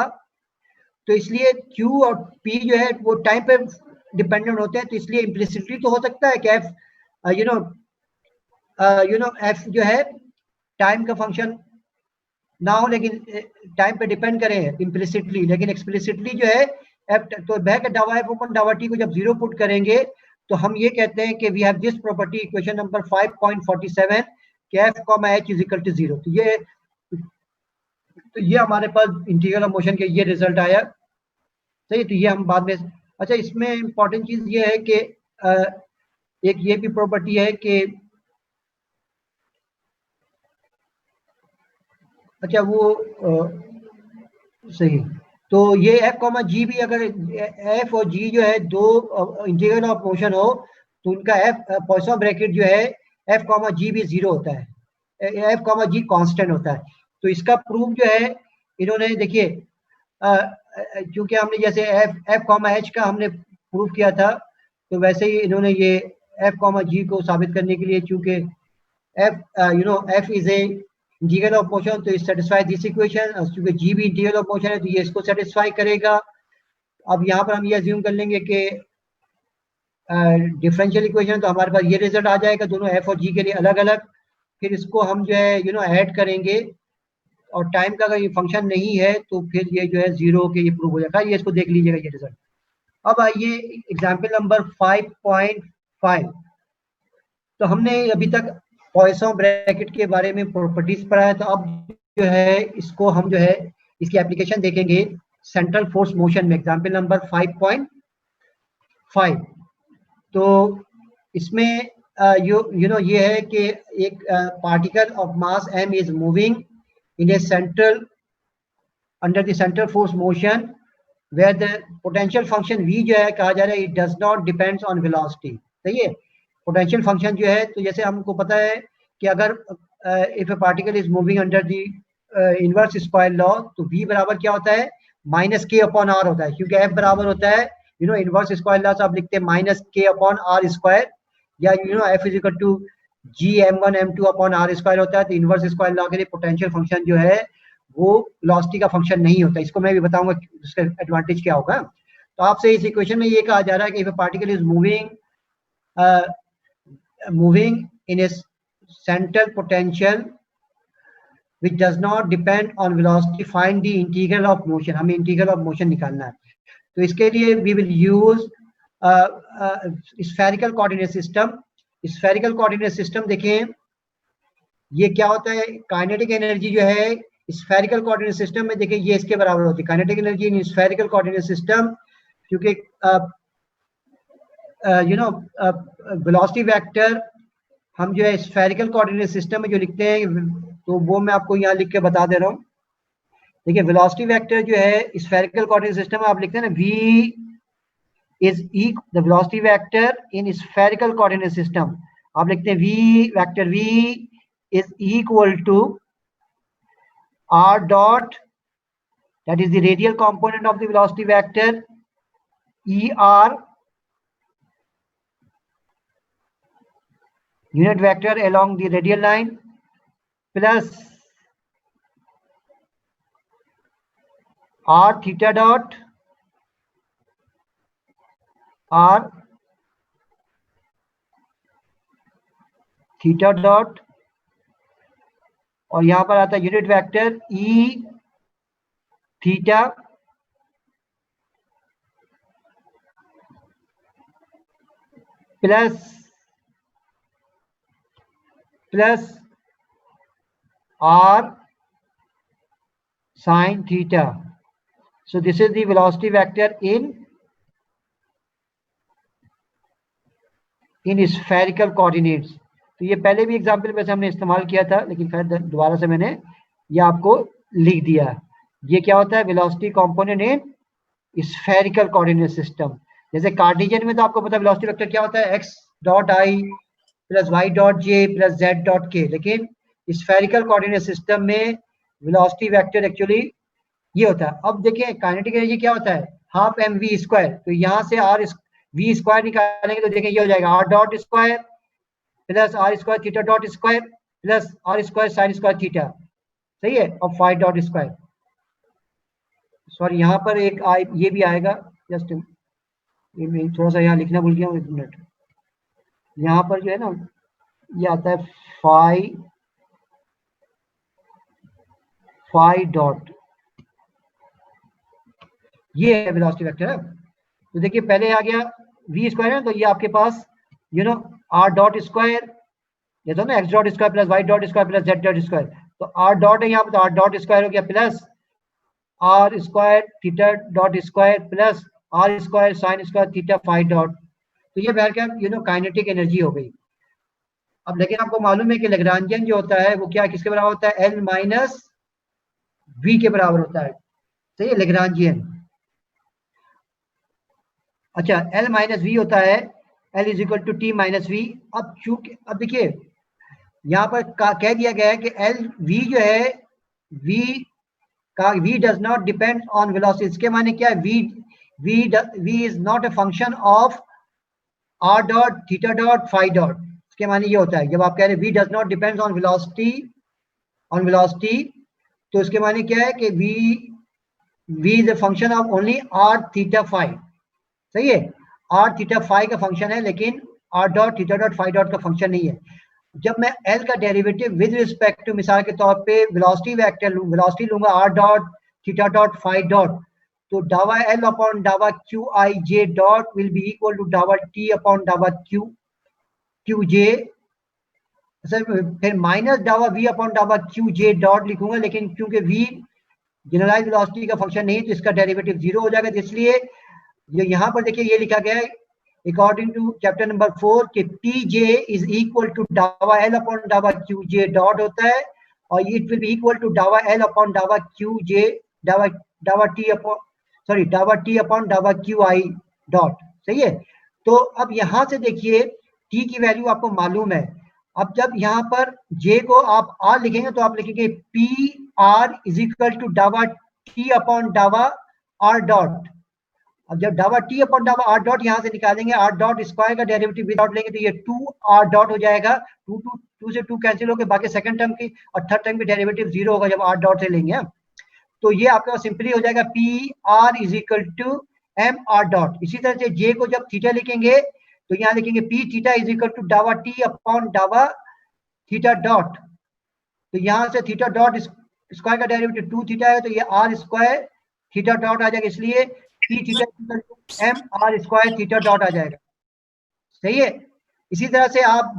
तो इसलिए q और p जो है वो टाइम पे डिपेंडेंट होते हैं। तो इसलिए इम्प्लिसिटली तो हो सकता है कि f यू नो f जो है टाइम का फंक्शन ना हो, लेकिन टाइम पे डिपेंड करें इम्प्लिसिटली, लेकिन एक्सप्लिसिटली जो है f, तो बह के डावा एफ अपन डावा टी को जब 0 पुट करेंगे तो हम ये कहते हैं कि we have this property, equation number 5.47 कि f comma h is equal to 0। तो ये हमारे पास इंटीग्रल ऑफ मोशन के ये रिजल्ट आया, सही। तो ये हम बाद में, अच्छा इसमें इंपॉर्टेंट चीज ये है कि एक ये भी प्रॉपर्टी है कि अच्छा वो सही, तो ये एफ कॉमा जी भी, अगर एफ और जी जो है दो इंटीग्रल ऑफ मोशन हो तो उनका एफ पॉइसन ब्रैकेट जो है एफ कॉमा जी भी 0 होता है, एफ कॉमा जी कांस्टेंट होता है। तो इसका प्रूफ जो है इन्होंने देखिए, क्योंकि हमने जैसे एफ कॉमा एच का हमने प्रूफ किया था, तो वैसे ही इन्होंने ये एफ कॉमा जी को साबित करने के लिए, चूंकि F F is A integral of motion, तो इट सेटिस्फाई दिस इक्वेशन, क्योंकि जी भी इंटीग्रल ऑफ मोशन है तो ये इसको सेटिस्फाई करेगा। अब यहाँ पर हम ये अज्यूम कर लेंगे कि डिफरेंशियल इक्वेशन, तो हमारे पास ये रिजल्ट आ जाएगा दोनों एफ और जी के लिए अलग अलग। फिर इसको हम जो है ऐड करेंगे, और टाइम का अगर ये फंक्शन नहीं है तो फिर ये जो है 0 के ये प्रूव हो जाएगा। ये इसको देख लीजिएगा ये रिजल्ट। अब आइए एग्जाम्पल नंबर 5.5। तो हमने अभी तक पॉइसन ब्रैकेट के बारे में प्रॉपर्टीज पढ़ा है, तो अब जो है इसको हम जो है इसकी एप्लीकेशन देखेंगे सेंट्रल फोर्स मोशन में, एग्जाम्पल नंबर 5.5। तो इसमें ये है कि एक particle of mass m is moving in a central under the central force motion where the potential function v जो है कहा जा रहा है it does not depends on velocity. सही है, पोटेंशियल फंक्शन जो है, तो जैसे हमको पता है कि अगर if A particle is moving under the inverse square law, तो v बराबर क्या होता है माइनस के अपॉन आर होता है, क्योंकि f बराबर होता है इनवर्स स्क्वायर लॉ से आप लिखते हैं minus k upon r square, या f is equal to g m1 m2 upon r square होता है। तो इनवर्स स्क्वायर लॉ के लिए पोटेंशियल फंक्शन जो है वो वेलोसिटी का फंक्शन नहीं होता। इसको मैं भी बताऊंगा उसका एडवांटेज क्या होगा। तो आपसे इस इक्वेशन में ये कहा जा रहा है कि if A particle is moving in a central potential which does not depend on velocity, find the integral of motion। हमें इंटीग्रल ऑफ मोशन निकालना है। तो इसके लिए we will use spherical coordinate system। spherical coordinate system देखें ये क्या होता है, काइनेटिक एनर्जी जो है spherical coordinate system में देखें ये इसके बराबर होती है, kinetic energy in spherical coordinate system, क्योंकि वेलोसिटी वेक्टर हम जो है spherical coordinate system में जो लिखते हैं, तो वो मैं आपको यहाँ लिख के बता दे रहा हूँ। देखिए वेलोसिटी वेक्टर जो है स्फेरिकल कोऑर्डिनेट सिस्टम में आप लिखते हैं ना, v is the velocity vector in spherical coordinate system, आप लिखते हैं v vector v is equal to r dot, that is the radial component of the velocity vector, er unit vector along the radial line, plus r theta dot r theta dot, और यहां पर आता है unit vector e theta plus r sin theta। So this is the velocity vector in spherical coordinates। तो ये पहले भी example वैसे हमने इस्तेमाल किया था, लेकिन फिर दोबारा से मैंने ये आपको लिख दिया। ये क्या होता है, velocity component in spherical coordinate system. जैसे कार्टेशियन में तो आपको पता है वेलोसिटी वेक्टर क्या होता है, x dot i plus y dot j plus z dot k, लेकिन स्फेरिकल कोऑर्डिनेट सिस्टम में वेलोसिटी वेक्टर एक्चुअली ये होता है। अब देखिए काइनेटिक एनर्जी क्या होता है, हाफ एम वी स्क्वायर, तो यहाँ से आर वी स्क्वायर निकालेंगे तो देखिए ये हो जाएगा r dot square plus r square theta dot square plus r square sine square theta. सही है, और फाइव डॉट स्क्वायर, सॉरी यहाँ पर एक ये भी आएगा, जस्ट ये थोड़ा सा यहाँ लिखना भूल गया हूँ, 1 मिनट। यहाँ पर जो है ना ये आता है फाइव डॉट, ये है वेलोसिटी वेक्टर है। तो देखिए पहले आ गया v स्क्वायर है, तो ये आपके पास r डॉट स्क्वायर, ये तो ना x dot square plus y dot square plus z dot square, तो r डॉट है यहाँ पे, तो r डॉट स्क्वायर हो गया plus r square theta dot square plus r square sine square theta five dot. तो ये बहर क्या काइनेटिक एनर्जी हो गई। अब लेकिन आपको मालूम है कि लैग्रांजियन जो होता है वो क्या किसके बराबर होता है, एल माइनस वी के बराबर होता है, सही है, लैग्रांजियन। अच्छा, एल माइनस वी होता है, l is equal to t minus v. अब चूंकि अब देखिए यहाँ पर कह दिया गया है कि एल वी जो है वी का v does not depend on velocity. इसके माने क्या है, v is not a function of r dot theta dot phi dot. इसके माने ये होता है जब आप कह रहे हैं v does not depend on velocity, तो इसके माने क्या है कि v is a function of only r theta phi, सही है, आर थीटा फाई का फंक्शन है लेकिन r dot theta dot phi dot का फंक्शन नहीं है। जब मैं एल का डेरिवेटिव विद रिस्पेक्ट टू मिसाल के तौर पे वेलोसिटी वेक्टर वेलोसिटी लूंगा r dot theta dot phi dot, तो डावा एल अपॉन डावा Q i j dot will be equal to डावा टी अपॉन डावा क्यू जे, फिर माइनस डावा वी अपॉन डावा क्यू जे डॉट लिखूंगा, लेकिन क्योंकि वी जनरलाइज वेलोसिटी का फंक्शन नहीं है तो इसका डेरिवेटिव 0 हो जाएगा। तो इसलिए ये यहाँ पर देखिए ये लिखा गया है अकॉर्डिंग टू चैप्टर नंबर 4 कि P J is equal to डावा एल अपॉन डावा क्यू जे डॉट होता है, और it will be equal to डावा एल अपॉन डावा क्यू जे डावा टी अपॉन डावा क्यू आई डॉट, सही है। तो अब यहाँ से देखिए टी की वैल्यू आपको मालूम है। अब जब यहाँ पर जे को आप आर लिखेंगे तो आप लिखेंगे p r is equal to डावा टी अपॉन डावा आर डॉट। अब जब डावा टी अपॉन डावा आर डॉट यहाँ से निकालेंगे, आर डॉट स्क्वायर का डेरिवेटिव विदाउट लेंगे तो ये 2 आर डॉट हो जाएगा, 2 से 2 कैंसिल होकर बाकी सेकंड टर्म की और थर्ड टर्म की डेरिवेटिव 0 होगा जब आर डॉट से लेंगे। तो ये आपके पास सिंपली हो जाएगा p r is equal to M r dot. इसी तरह से जे को जब थीटा लिखेंगे तो यहाँ लिखेंगे P theta is equal to डावा टी अपॉन डावा थीटा डॉट। तो यहाँ से थीटा डॉट स्क्वायर का डेरिवेटिव 2 थीटा है तो ये आर स्क्वायर थीटा डॉट आ जाएगा, इसलिए P theta equal to M R square theta dot आ जाएगा, सही है। इसी तरह से आप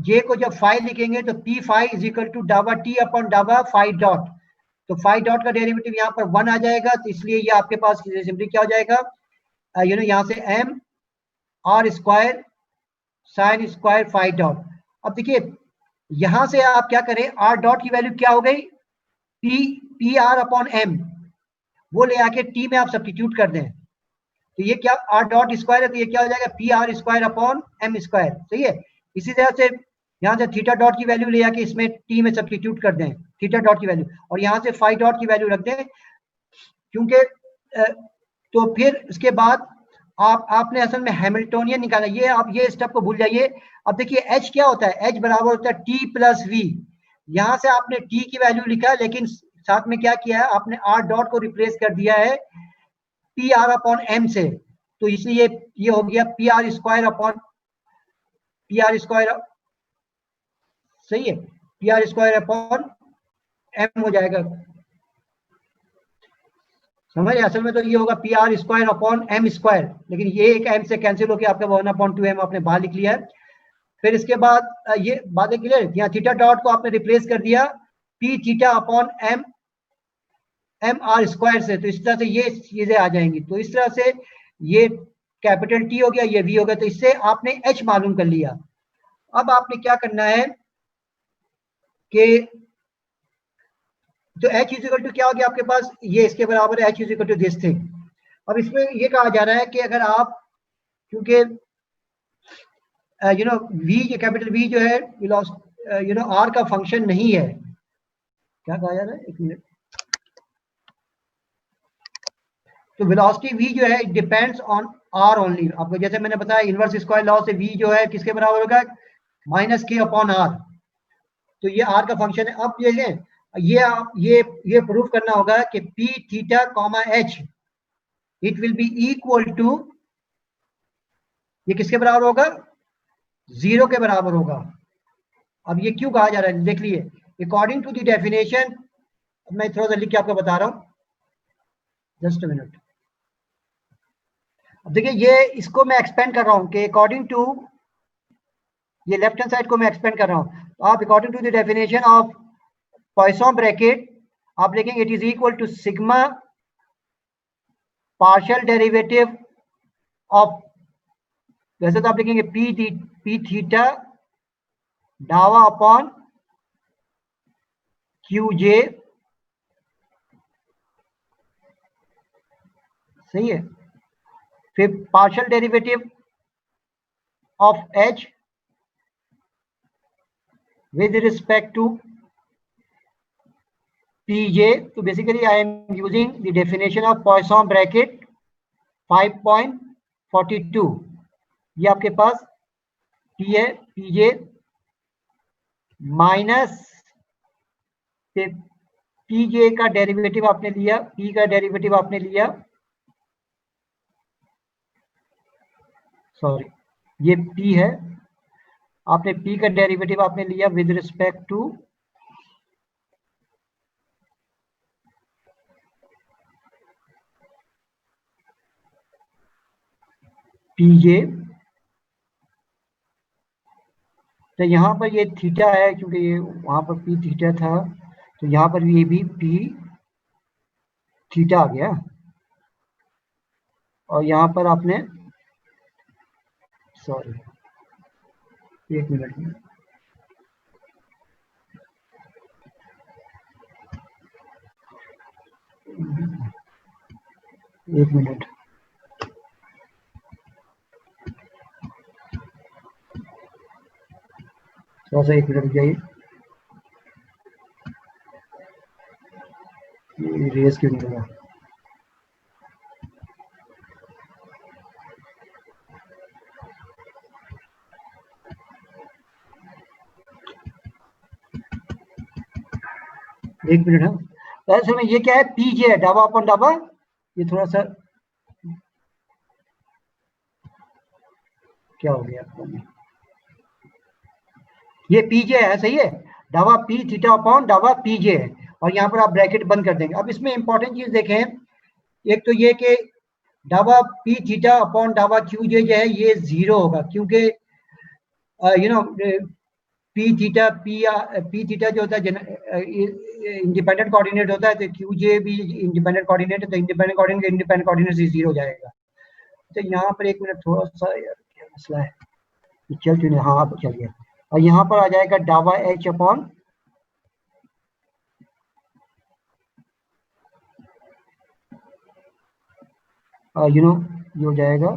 जे को जब फाई लिखेंगे तो p phi is equal to डावा टी अपॉन डावा फाई डॉट, तो फाई डॉट का डेरिवेटिव यहाँ पर 1 आ जाएगा, तो इसलिए ये आपके पास सिंपली क्या हो जाएगा, यहाँ से m are square sine square phi dot. अब देखिए यहां से आप क्या करें, आर डॉट की वैल्यू क्या हो गई, पी आर अपॉन एम, वो ले आके टी में आप सब्स्टिट्यूट कर दें तो ये क्या आर डॉट स्क्वायर है तो ये क्या हो जाएगा p r square upon m square, सही है। इसी तरह से यहाँ से थीटा डॉट की वैल्यू ले आके इसमें टी में सब्स्टिट्यूट कर दें थीटा डॉट की वैल्यू, और यहाँ से फाई डॉट की वैल्यू रख दें क्योंकि तो फिर इसके बाद आपने असल में हैमिल्टोनियन निकाला। ये आप ये स्टेप को भूल जाइए। अब देखिए एच क्या होता है, एच बराबर होता है टी प्लस वी। यहाँ से आपने टी की वैल्यू लिखा लेकिन साथ में क्या किया है आपने आर डॉट को रिप्लेस कर दिया है पी आर अपॉन एम से, तो इसलिए ये हो गया p r square upon p r square, सही है, p r square upon m हो जाएगा, समझ। असल में तो ये होगा p r square upon m square, लेकिन ये एक एम से कैंसिल होकर आपका 1/2m आपने बाहर लिख लिया है। फिर इसके बाद ये बातें क्लियर, यहाँ थीटा डॉट को आपने रिप्लेस कर दिया p theta upon m are square से, तो इस तरह से ये चीजें आ जाएंगी। तो इस तरह से ये कैपिटल टी हो गया, ये वी हो गया, तो इससे आपने एच मालूम कर लिया। अब आपने क्या करना है कि तो एच इज इक्वल टू क्या हो गया आपके पास, ये इसके बराबर है h is equal to this thing. अब इसमें ये कहा जा रहा है कि अगर आप क्योंकि वी कैपिटल वी जो है आर का फंक्शन नहीं है, क्या कहा जा रहा है, एक मिनट, तो वेलोसिटी v जो है it depends on r only. आपको जैसे मैंने बताया इनवर्स स्क्वायर लॉ से v जो है किसके बराबर होगा, माइनस के अपॉन r, तो ये r का फंक्शन है। अब ये प्रूफ करना होगा कि p theta comma h it will be equal to, ये किसके बराबर होगा, 0 के बराबर होगा। अब ये क्यों कहा जा रहा है देख लिए, अकॉर्डिंग टू द डेफिनेशन, मैं थोड़ा सा लिख के आपको बता रहा हूं, जस्ट अ मिनट। अब देखिए ये इसको मैं एक्सपेंड कर रहा हूं कि अकॉर्डिंग टू, ये लेफ्ट हैंड साइड को मैं एक्सपेंड कर रहा हूं, तो आप according to the definition of Poisson bracket आप लिखेंगे it is equal to sigma partial derivative of वैसे तो आप लिखेंगे पी थीटा डावा अपॉन क्यू जे, सही है। फिर partial derivative of h with respect to Pj. So basically I am using the definition of Poisson bracket 5.42. ये आपके पास P है, Pj माइनस Pj का डेरिवेटिव आपने लिया, P का डेरिवेटिव आपने लिया, सॉरी ये P है, आपने P का डेरिवेटिव आपने लिया विद रिस्पेक्ट टू Pj। तो यहाँ पर ये थीटा है क्योंकि ये वहां पर P थीटा था, तो यहाँ पर ये भी P थीटा आ गया। और यहाँ पर आपने, सॉरी एक मिनट में, एक मिनट, थोड़ा सा एक मिनट जाइए, रेस क्यों नहीं होगा। एक मिनट है। तो असल में ये क्या है, पीजे है, डावा अपॉन डावा, ये थोड़ा सा क्या हो गया आपको, ये पीजे है, सही है, डावा पी थीटा अपॉन डावा पीजे है, और यहाँ पर आप ब्रैकेट बंद कर देंगे। अब इसमें इंपॉर्टेंट चीज देखें, एक तो ये कि डावा पी थीटा अपॉन डावा क्यूजे जो है ये 0 होगा, क्योंकि यू नो पी थीटा जो होता है इंडिपेंडेंट कोऑर्डिनेट होता है, तो क्यूजे भी इंडिपेंडेंट कोऑर्डिनेट है, तो इंडिपेंडेंट कोऑर्डिनेट से 0 हो जाएगा। तो यहाँ पर एक मिनट, थोड़ा सा यार क्या मसला है, चल क्यों नहीं, हाँ आप चल गया। और यहाँ पर आ जाएगा डावा एच अपॉन ये हो जाएगा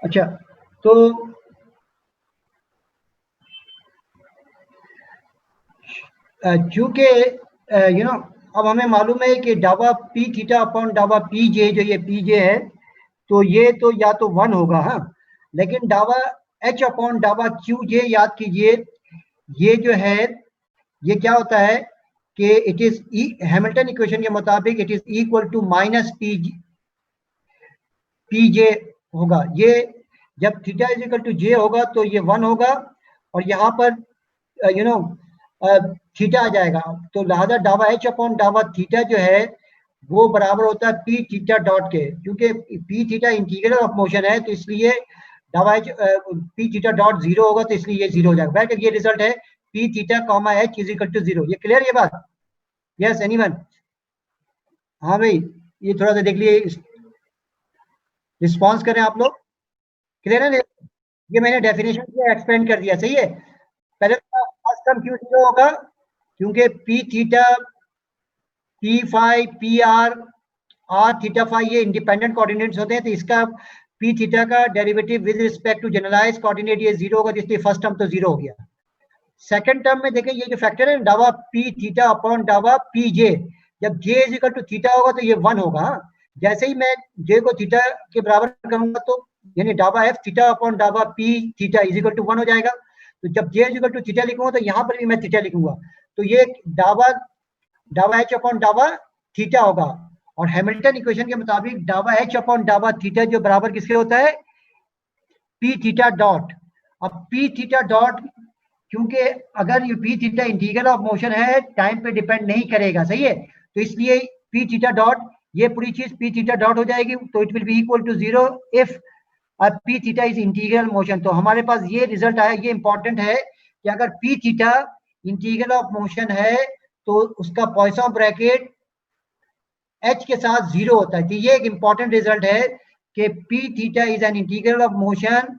अच्छा। तो चूंकि अब हमें मालूम है कि डावा पी थीटा अपॉन डावा पी जे, जो ये पी जे है, तो ये तो या तो 1 होगा, हाँ, लेकिन डावा एच अपॉन डावा क्यू जे, याद कीजिए ये जो है ये क्या होता है कि इट इज हैमिल्टन इक्वेशन के मुताबिक it is equal to minus p j होगा। ये जब theta is equal to j होगा तो ये 1 होगा, और यहाँ पर थीटा आ जाएगा, तो लिहाजा डावा एच अपॉन डावा थीटा जो है वो बराबर होता है पी थीटा डॉट के, क्योंकि p theta integral of motion है, तो इसलिए डावा एच पी थीटा डॉट 0 होगा, तो इसलिए ये 0 हो जाएगा। ये रिजल्ट है p theta comma H is equal to 0। ये क्लियर ये बात? Yes anyone? हाँ भाई, ये थोड़ा सा देख लिए, रिस्पॉन्स करें आप लोग, क्लियर है? ये मैंने डेफिनेशन से एक्सपेंड कर दिया, सही है। पहले फर्स्ट टर्म क्यों 0 होगा, क्योंकि p theta p phi p r theta phi ये इंडिपेंडेंट कोऑर्डिनेट्स होते हैं, तो इसका पी थीटा का derivative with respect to generalise coordinate ये 0 होगा, इसलिए फर्स्ट टर्म तो 0 हो गया। सेकंड टर्म में देखें, ये जो फैक्टर है डावा पी थीटा अपॉन डावा पी जे, जब j is equal to theta होगा तो ये 1 होगा। जैसे ही मैं जे को थीटा के बराबर करूंगा तो यानी डावा एफ थीटा अपॉन डावा p theta is equal to 1 हो जाएगा। तो जब j is equal to theta लिखूंगा तो यहाँ पर भी मैं थीटा लिखूंगा, तो ये डावा एच अपॉन डावा थीटा होगा। और हैमिल्टन इक्वेशन के मुताबिक डावा एच अपॉन डावा थीटा जो बराबर किसके होता है, पी थीटा डॉट। अब पी थीटा डॉट, क्योंकि अगर ये P theta integral of motion है, टाइम पे डिपेंड नहीं करेगा, सही है, तो इसलिए पी थीटा डॉट ये पूरी चीज पी थीटा डॉट हो जाएगी, तो it will be equal to 0 if p theta is integral motion. तो हमारे पास ये रिजल्ट आया, ये इंपॉर्टेंट है कि अगर P theta integral of motion है तो उसका पॉइसन ब्रैकेट h के साथ 0 होता है। तो ये एक इंपॉर्टेंट रिजल्ट है कि p theta is an integral of motion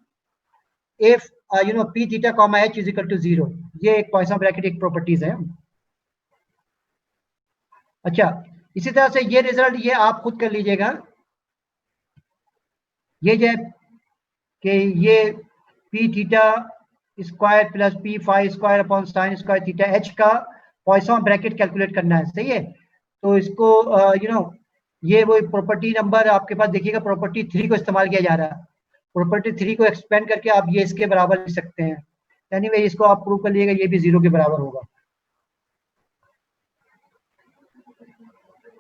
if p theta comma h is equal to 0। ये एक पॉइसन ब्रैकेट एक प्रॉपर्टीज है। अच्छा, इसी तरह से ये रिजल्ट ये आप खुद कर लीजिएगा, ये जो है कि ये P theta square plus P five square upon sine square theta h का पॉइसन ब्रैकेट कैलकुलेट करना है, सही है। तो इसको ये वो प्रॉपर्टी नंबर आपके पास देखिएगा, प्रॉपर्टी 3 को इस्तेमाल किया जा रहा है। प्रॉपर्टी 3 को एक्सपेंड करके आप ये इसके बराबर लिख सकते हैं। एनीवे इसको आप प्रूव कर लीजिएगा, ये भी 0 के बराबर होगा।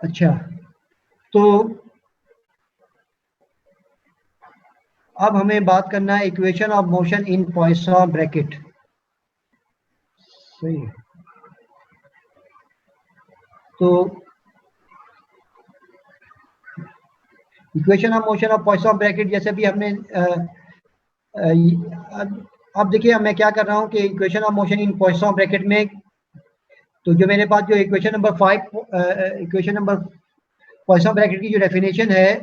अच्छा, तो अब हमें बात करना है equation of motion in Poisson bracket, सही है। तो equation of motion of Poisson bracket जैसे भी हमने अब देखिए मैं क्या कर रहा हूं कि equation of motion in Poisson bracket में, तो जो मेरे पास जो equation number 5 equation number Poisson bracket की जो डेफिनेशन है,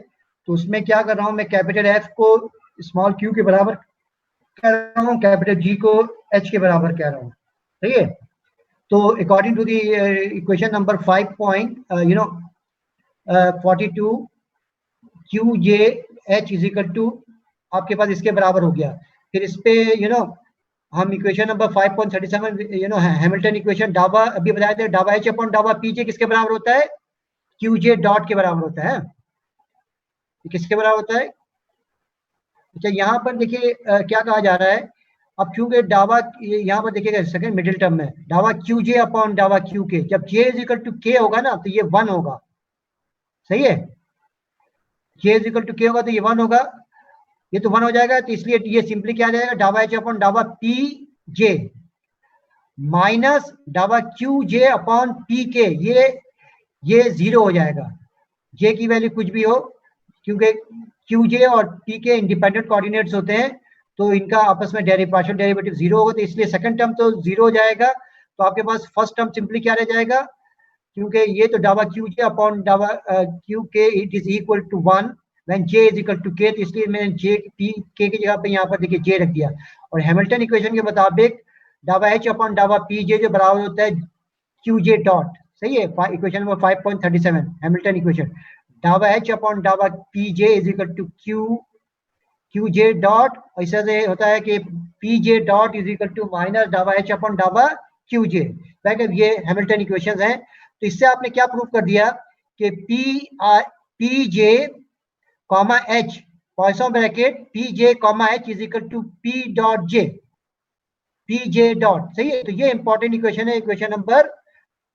तो उसमें क्या कर रहा हूं मैं, कैपिटल एफ को स्मॉल क्यू के बराबर कह रहा हूं, कैपिटल जी को एच के बराबर कह रहा हूं, ठीक है। तो according to the equation number 5.42 q j h is equal to आपके पास इसके बराबर हो गया। फिर इस पे हम इक्वेशन नंबर 5.37 हैमिल्टन इक्वेशन डाबा अभी बताए थे, डाबा एच अपॉन डाबा पी जे किसके बराबर होता है, क्यू जे डॉट के बराबर होता है। किसके बराबर होता है? अच्छा, यहाँ पर देखिए क्या कहा जा रहा है, अब चूंकि डाबा यहाँ पर देखिएगा सेकंड मिडिल टर्म में डाबा क्यू जे अपॉन डाबा क्यू के, जब जे इज इक्वल टू के होगा ना तो ये 1 होगा, सही है। जे इज इक्वल टू के होगा तो ये 1 होगा, ये तो 1 हो जाएगा। तो इसलिए ये सिंपली क्या आ जाएगा, डाबा एच अपॉन डाबा पी जे माइनस डाबा क्यू जे अपॉन पी के, ये 0 हो जाएगा। जे की वैल्यू कुछ भी हो, क्योंकि क्यू जे और पी के इंडिपेंडेंट कोऑर्डिनेट्स होते हैं, तो इनका आपस में पार्शियल डेरिवेटिव 0 होगा, तो इसलिए सेकंड टर्म तो 0 हो जाएगा। तो आपके पास फर्स्ट टर्म सिंपली क्या रह जाएगा, क्योंकि ये तो डाबा क्यू जे अपॉन डाबा q k it is equal to 1 when j is equal to k, तो इसलिए मैंने जे पी के की जगह पे यहाँ पर देखिए जे रख दिया। और हैमिल्टन इक्वेशन के मुताबिक डाबा एच अपॉन डाबा पी जे जो बराबर होता है क्यू जे डॉट, सही है। इक्वेशन नंबर 5.37 हैमिल्टन इक्वेशन, डाबा एच अपॉन डाबा P J is equal to Q J dot, ऐसा से होता है कि P J dot is equal to minus डाबा एच अपॉन डाबा क्यू जे। ये हैमिल्टन इक्वेशंस हैं। तो इससे आपने क्या प्रूव कर दिया कि P J comma H Poisson bracket P J comma H is equal to P dot J, P J dot, सही है। तो ये इंपॉर्टेंट इक्वेशन है, इक्वेशन नंबर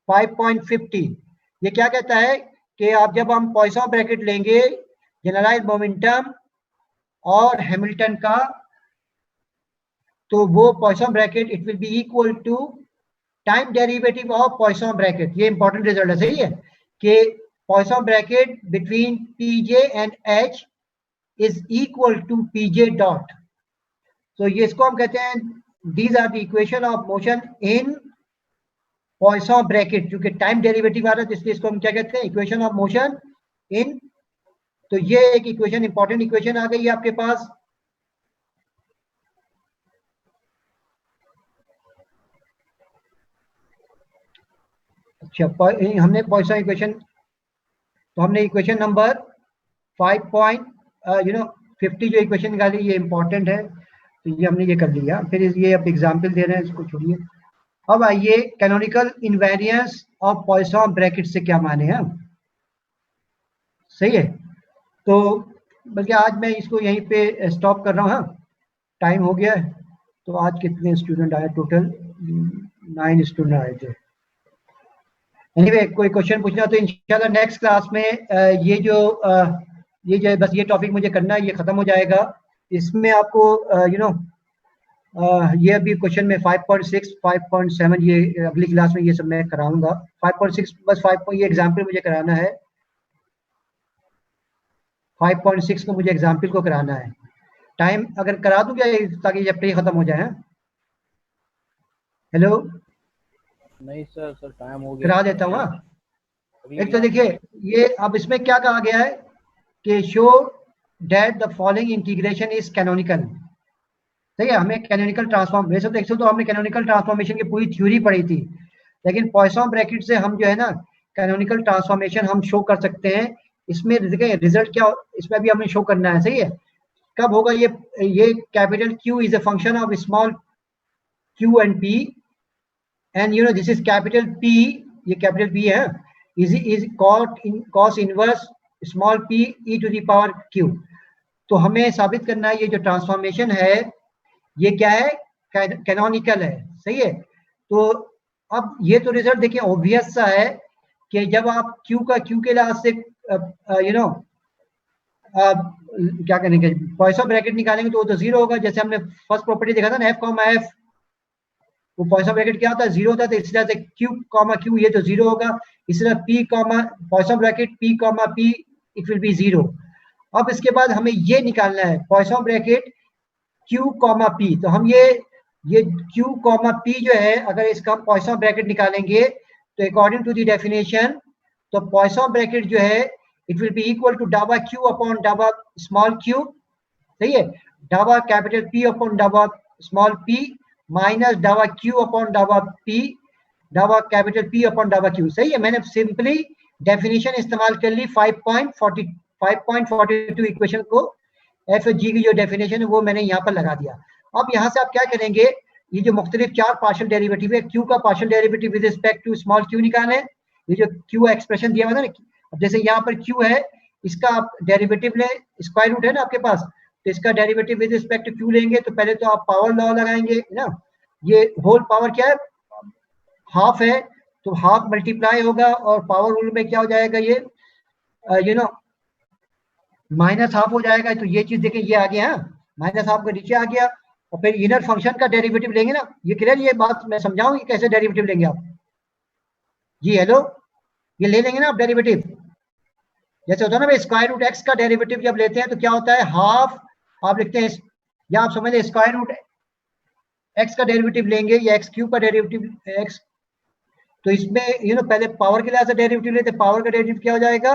5.50। ये क्या कहता है कि आप जब हम पॉइसन ब्रैकेट लेंगे जनरलाइज मोमेंटम और हैमिल्टन का, तो वो Poisson bracket it will be equal to time derivative of Poisson bracket. ये इंपॉर्टेंट रिजल्ट है, सही है, कि Poisson bracket between P J and H is equal to P J dot. तो ये इसको हम कहते हैं, these are the equation of motion in Poisson bracket, क्योंकि टाइम डेरिवेटिव आ रहा है तो इसलिए इसको हम क्या कहते हैं, इक्वेशन ऑफ मोशन इन। तो ये एक इक्वेशन इंपॉर्टेंट इक्वेशन आ गई है आपके पास। अच्छा, हमने पॉइसन इक्वेशन, तो हमने इक्वेशन नंबर 5.50 जो इक्वेशन निकाली ये इंपॉर्टेंट है, तो ये हमने ये कर लिया। फिर ये अब एग्जाम्पल दे रहे हैं, इसको छोड़िए। अब आइए canonical invariance of Poisson bracket से क्या माने हैं, सही है। तो बल्कि आज मैं इसको यहीं पे स्टॉप कर रहा हूँ, टाइम हो गया है। तो आज कितने स्टूडेंट आए, टोटल 9 स्टूडेंट आए थे। एनीवे कोई क्वेश्चन पूछना तो इंशाल्लाह नेक्स्ट क्लास में ये जो बस ये टॉपिक मुझे करना है, ये खत्म हो जाएगा। इसमें आपको ये अभी क्वेश्चन में 5.6 5.7 ये अगली क्लास में ये सब मैं कराऊंगा। 5.6 बस 5 ये एग्जाम्पल मुझे कराना है। 5.6 को मुझे एग्जाम्पल को कराना है। टाइम अगर करा दूं क्या ताकि चैप्टर ही खत्म हो जाए? हेलो, नहीं सर, टाइम हो गया। करा देता हूँ। अभी एक तो देखिए ये अब इसमें क्या कहा गया है कि show that the following integration is canonical. सही है, हमें कैनोनिकल ट्रांसफॉर्म, वैसे तो हमने कैनोनिकल ट्रांसफॉर्मेशन की पूरी थ्योरी पढ़ी थी, लेकिन पॉइसन ब्रैकेट से हम जो है ना कैनोनिकल ट्रांसफॉर्मेशन हम शो कर सकते हैं। इसमें देखिए रिजल्ट क्या, इसमें भी हमें शो करना है। सही है, कब होगा ये capital Q is a function of small q and p, and you know this is capital P, ये कैपिटल P है, is cos inverse small p e to the power q। तो हमें साबित करना है ये जो ट्रांसफॉर्मेशन है ये क्या है, कैनोनिकल है। सही है, तो अब ये तो रिजल्ट देखिए ऑब्वियस सा है कि जब आप Q का Q के लिहाज से यू नो क्या करेंगे, पॉइसन ब्रैकेट निकालेंगे तो वो तो जीरो होगा। जैसे हमने फर्स्ट प्रॉपर्टी देखा था ना f, वो पॉइसन ब्रैकेट क्या होता है, जीरो होता है, तो इस तरह से Q, ये तो जीरो होगा। इस तरह P, Poisson bracket P, it will B zero. अब इसके बाद हमें ये निकालना है पॉइसन ब्रैकेट Q, P। तो हम ये Q, P जो है, अगर इसका पॉइसन ब्रैकेट निकालेंगे तो अकॉर्डिंग टू द डेफिनेशन, तो पॉइसन ब्रैकेट जो है it will be equal to डावा Q अपॉन डावा स्मॉल q। सही है, डावा कैपिटल P अपॉन डावा स्मॉल p माइनस डावा Q अपॉन डावा p, डावा कैपिटल P अपॉन डावा Q। सही है, मैंने सिंपली डेफिनेशन इस्तेमाल कर ली 5.42 इक्वेशन को, एफ जी की जो डेफिनेशन है वो मैंने यहाँ पर लगा दिया। अब यहाँ से आप क्या करेंगे, ये जो मुख्तलिफ चार पार्शियल डेरिवेटिव है, Q का partial derivative with respect to small q निकालें। ये जो Q एक्सप्रेशन दिया हुआ है ना, जैसे यहाँ पर Q है, इसका आप डेरिवेटिव लें, स्क्वायर रूट है ना आपके पास, तो इसका derivative with respect to Q लेंगे तो पहले तो आप पावर लॉ लगाएंगे ना, ये होल पावर क्या है, हाफ है, तो हाफ मल्टीप्लाई होगा और पावर रूल में क्या हो जाएगा, ये यू नो माइनस हाफ हो जाएगा। तो ये चीज देखें, ये आ गया, माइनस हाफ का नीचे आ गया। और फिर इनर फंक्शन का डेरिवेटिव लेंगे ना, ये क्लियर, ये बात मैं समझाऊं कैसे डेरिवेटिव लेंगे आप जी। हेलो, ये ले लेंगे ना आप डेरिवेटिव, जैसे होता है ना भाई, स्क्वायर रूट एक्स का डेरिवेटिव जब लेते हैं तो क्या होता है, हाफ आप लिखते हैं, या आप समझ लें स्क्वायर रूट एक्स का डेरिवेटिव लेंगे या एक्स क्यूब का डेरिवेटिव एक्स, तो इसमें पहले पावर के लिहाज से डेरिवेटिव लेते, पावर का डेरिवेटिव क्या हो जाएगा,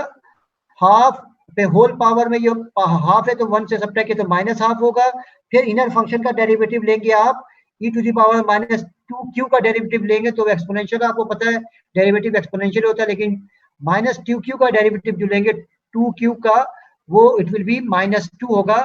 हाफ पे होल पावर में ये हाफ है तो 1 से सब्ट्रैक्ट किया तो माइनस हाफ होगा। फिर इनर फंक्शन का डेरिवेटिव लेंगे आप, e to the power minus 2q का डेरिवेटिव लेंगे तो एक्सपोनेंशियल, आपको पता है डेरिवेटिव एक्सपोनेंशियल होता है, लेकिन माइनस 2q का डेरिवेटिव जो लेंगे 2q का, वो इट विल बी माइनस 2 होगा।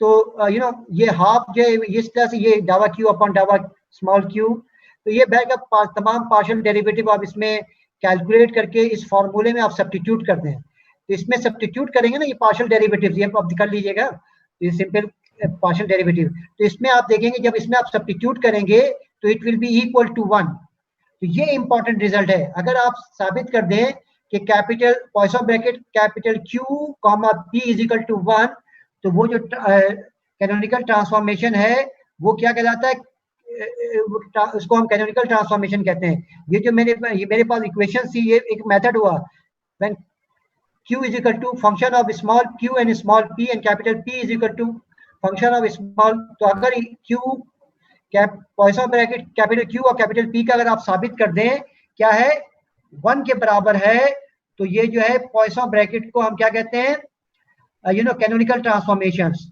तो ये हाफ जो है इस तरह से, ये डावा q अपॉन डावा स्मॉल q, तो ये बैग तमाम पार्शियल डेरिवेटिव आप इसमें कैलकुलेट करके इस फॉर्मूले में आप सब्स्टिट्यूट करते हैं। तो इसमें सब्स्टिट्यूट करेंगे ना, ये पार्शियल डेरिवेटिव, ये आप कर लीजिएगा, ये सिंपल पार्शियल डेरिवेटिव। तो इसमें आप देखेंगे जब इसमें आप सब्स्टिट्यूट करेंगे तो it will be equal to 1। तो ये इंपॉर्टेंट रिजल्ट है। अगर आप साबित कर दें कि capital Poisson bracket capital Q, P is equal to 1, तो वो जो कैनोनिकल ट्रांसफॉर्मेशन है वो क्या कहलाता है, उसको हम कैनोनिकल ट्रांसफॉर्मेशन कहते हैं। ये जो मेरे पास इक्वेशन थी, ये एक मेथड हुआ, when Q is equal to function of small q and small p and capital P is equal to function of small, तो अगर Q Poisson bracket capital Q और कैपिटल P का अगर आप साबित कर दें क्या है 1 के बराबर है, तो ये जो है पॉइसन ब्रैकेट को हम क्या कहते हैं, कैनोनिकल ट्रांसफॉर्मेशंस।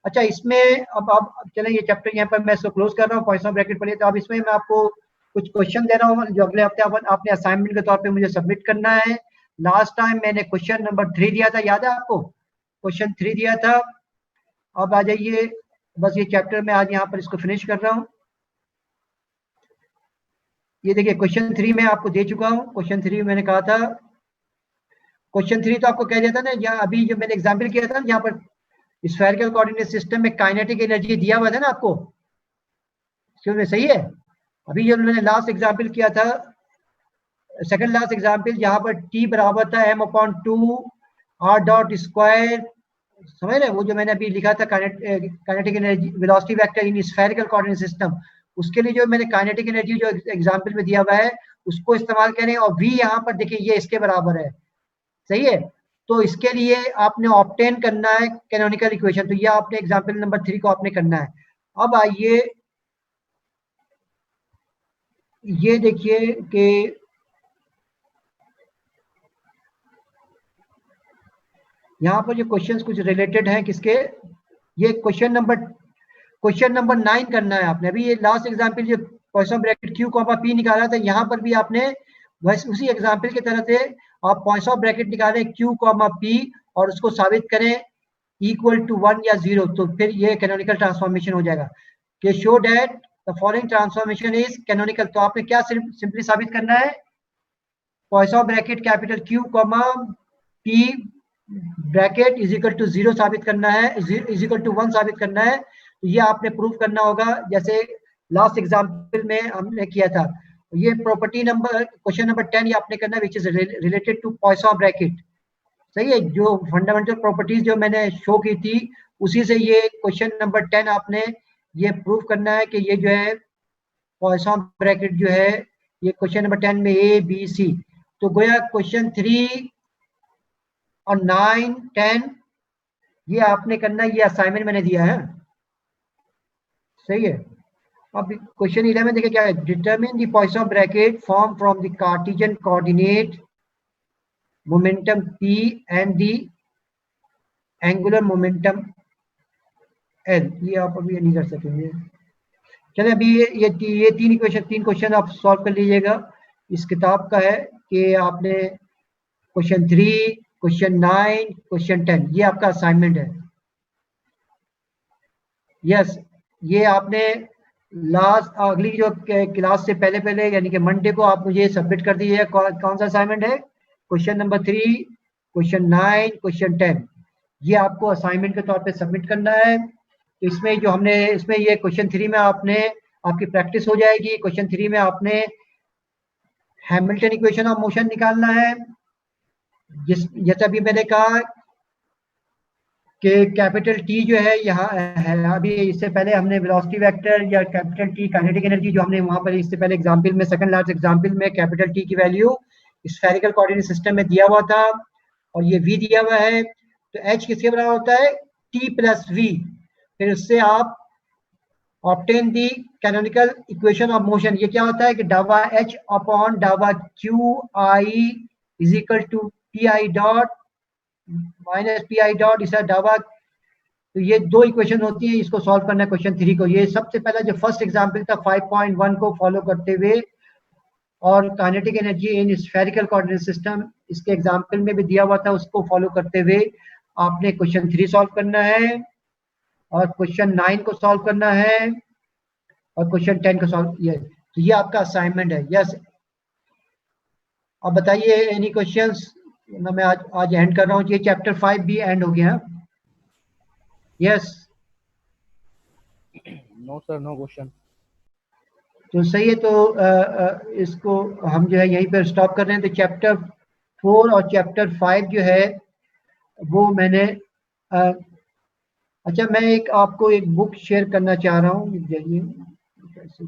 अच्छा, इसमें अब चलें, ये चैप्टर यहाँ पर मैं इसको क्लोज कर रहा हूँ, पॉइसन ब्रैकेट पर। तो अब इसमें मैं आपको कुछ क्वेश्चन दे रहा हूँ जो अगले हफ्ते आपने असाइनमेंट के तौर पे मुझे सबमिट करना है। लास्ट टाइम मैंने क्वेश्चन नंबर 3 दिया था, याद है आपको, क्वेश्चन 3 दिया था। अब आ जाइए, बस ये चैप्टर में आज यहाँ पर इसको फिनिश कर रहा हूँ। ये देखिए क्वेश्चन 3 मैं आपको दे चुका हूँ। क्वेश्चन 3 मैंने कहा था, क्वेश्चन 3 तो आपको कह दिया था ना, यहाँ अभी जो मैंने एग्जाम्पल किया था यहाँ पर स्फेरिकल कोऑर्डिनेट सिस्टम में काइनेटिक एनर्जी दिया हुआ था ना आपको, सही है। अभी जो मैंने लास्ट एग्जाम्पल किया था, सेकंड लास्ट एग्जाम्पल, जहां पर t बराबर था m/2 r डॉट स्क्वायर, समझ रहे, वो जो मैंने अभी लिखा था kinetic energy velocity vector in spherical coordinate system, उसके लिए जो मैंने काइनेटिक एनर्जी जो एग्जाम्पल में दिया हुआ है उसको इस्तेमाल करें। और v यहाँ पर देखिए ये इसके बराबर है, सही है। तो इसके लिए आपने ऑब्टेन करना है कैनोनिकल इक्वेशन। तो ये आपने एग्जांपल नंबर 3 को आपने करना है। अब आइए ये देखिए कि यहाँ पर जो क्वेश्चंस कुछ रिलेटेड हैं किसके, ये क्वेश्चन नंबर 9 करना है आपने। अभी ये लास्ट एग्जांपल जो पॉइसन ब्रैकेट Q, P निकाला था, यहाँ पर भी आपने वैसे उसी एग्जांपल की तरह से आप पॉइसन ब्रैकेट निकालें Q, P और उसको साबित करें इक्वल टू 1 या 0, तो फिर ये कैनोनिकल ट्रांसफॉर्मेशन हो जाएगा कि show that the following transformation is canonical. तो आपने क्या सिंपली साबित करना है, Poisson bracket capital Q, P bracket is equal to 0 साबित करना है, इज इक्वल टू 1 साबित करना है। तो ये आपने प्रूव करना होगा जैसे लास्ट एग्जांपल में हमने किया था। ये प्रॉपर्टी नंबर क्वेश्चन नंबर 10 ये आपने करना है which is related to Poisson bracket. सही है, जो फंडामेंटल प्रॉपर्टीज जो मैंने शो की थी उसी से ये क्वेश्चन नंबर 10 आपने ये प्रूव करना है कि ये जो है पॉइसन ब्रैकेट जो है ये क्वेश्चन नंबर 10 में A, B, C। तो गोया क्वेश्चन 3 और 9, 10 ये आपने करना है, ये असाइनमेंट मैंने दिया है। सही है। अब क्वेश्चन 11 देखिए क्या है, determine the Poisson bracket form from the Cartesian coordinate momentum P and the angular momentum L। ये आप अभी नहीं कर सकेंगे। चलिए अभी ये तीन क्वेश्चन आप सॉल्व कर लीजिएगा। इस किताब का है कि आपने क्वेश्चन 3, क्वेश्चन 9, क्वेश्चन 10 ये आपका असाइनमेंट है। यस, ये आपने लास्ट अगली जो क्लास से पहले यानी कि मंडे को आप मुझे सबमिट कर दीजिए। कौन सा असाइनमेंट है, क्वेश्चन नंबर 3, क्वेश्चन 9, क्वेश्चन 10 ये आपको असाइनमेंट के तौर पे सबमिट करना है। तो इसमें जो हमने इसमें ये क्वेश्चन 3 में आपने आपकी प्रैक्टिस हो जाएगी। क्वेश्चन 3 में आपने हैमिल्टन इक्वेशन ऑफ मोशन निकालना है। जैसे अभी मैंने कहा कि कैपिटल T जो है यहाँ है, अभी इससे पहले हमने वेलोसिटी वेक्टर या कैपिटल T काइनेटिक एनर्जी जो हमने वहां पर इससे पहले एग्जांपल में सेकंड लास्ट एग्जांपल में कैपिटल T की वैल्यू स्फेरिकल कोऑर्डिनेट सिस्टम में दिया हुआ था और ये V दिया हुआ है। तो H किसके बराबर होता है, T प्लस V। फिर उससे आप obtain the canonical equation of motion. ये क्या होता है कि डावा H अपॉन डावा Q I is equal to Pi dot minus Pi dot is डावा। तो ये दो इक्वेशन होती है, इसको सॉल्व करना है क्वेश्चन 3 को। ये सबसे पहला जो फर्स्ट एग्जांपल था 5.1 को फॉलो करते हुए और kinetic energy in spherical coordinate system इसके एग्जांपल में भी दिया हुआ था, उसको फॉलो करते हुए आपने क्वेश्चन 3 सॉल्व करना है और क्वेश्चन 9 को सॉल्व करना है और क्वेश्चन 10 को सॉल्व। ये तो ये आपका असाइनमेंट है। यस, अब बताइए एनी क्वेश्चंस ना। मैं आज एंड कर रहा हूँ, ये चैप्टर 5 भी एंड हो गया। Yes, no sir, no question. तो सही है। तो इसको हम जो है यहीं पर स्टॉप कर रहे हैं। तो चैप्टर 4 और चैप्टर 5 जो है वो मैंने अच्छा मैं एक आपको एक बुक शेयर करना चाह रहा हूँ। कैसे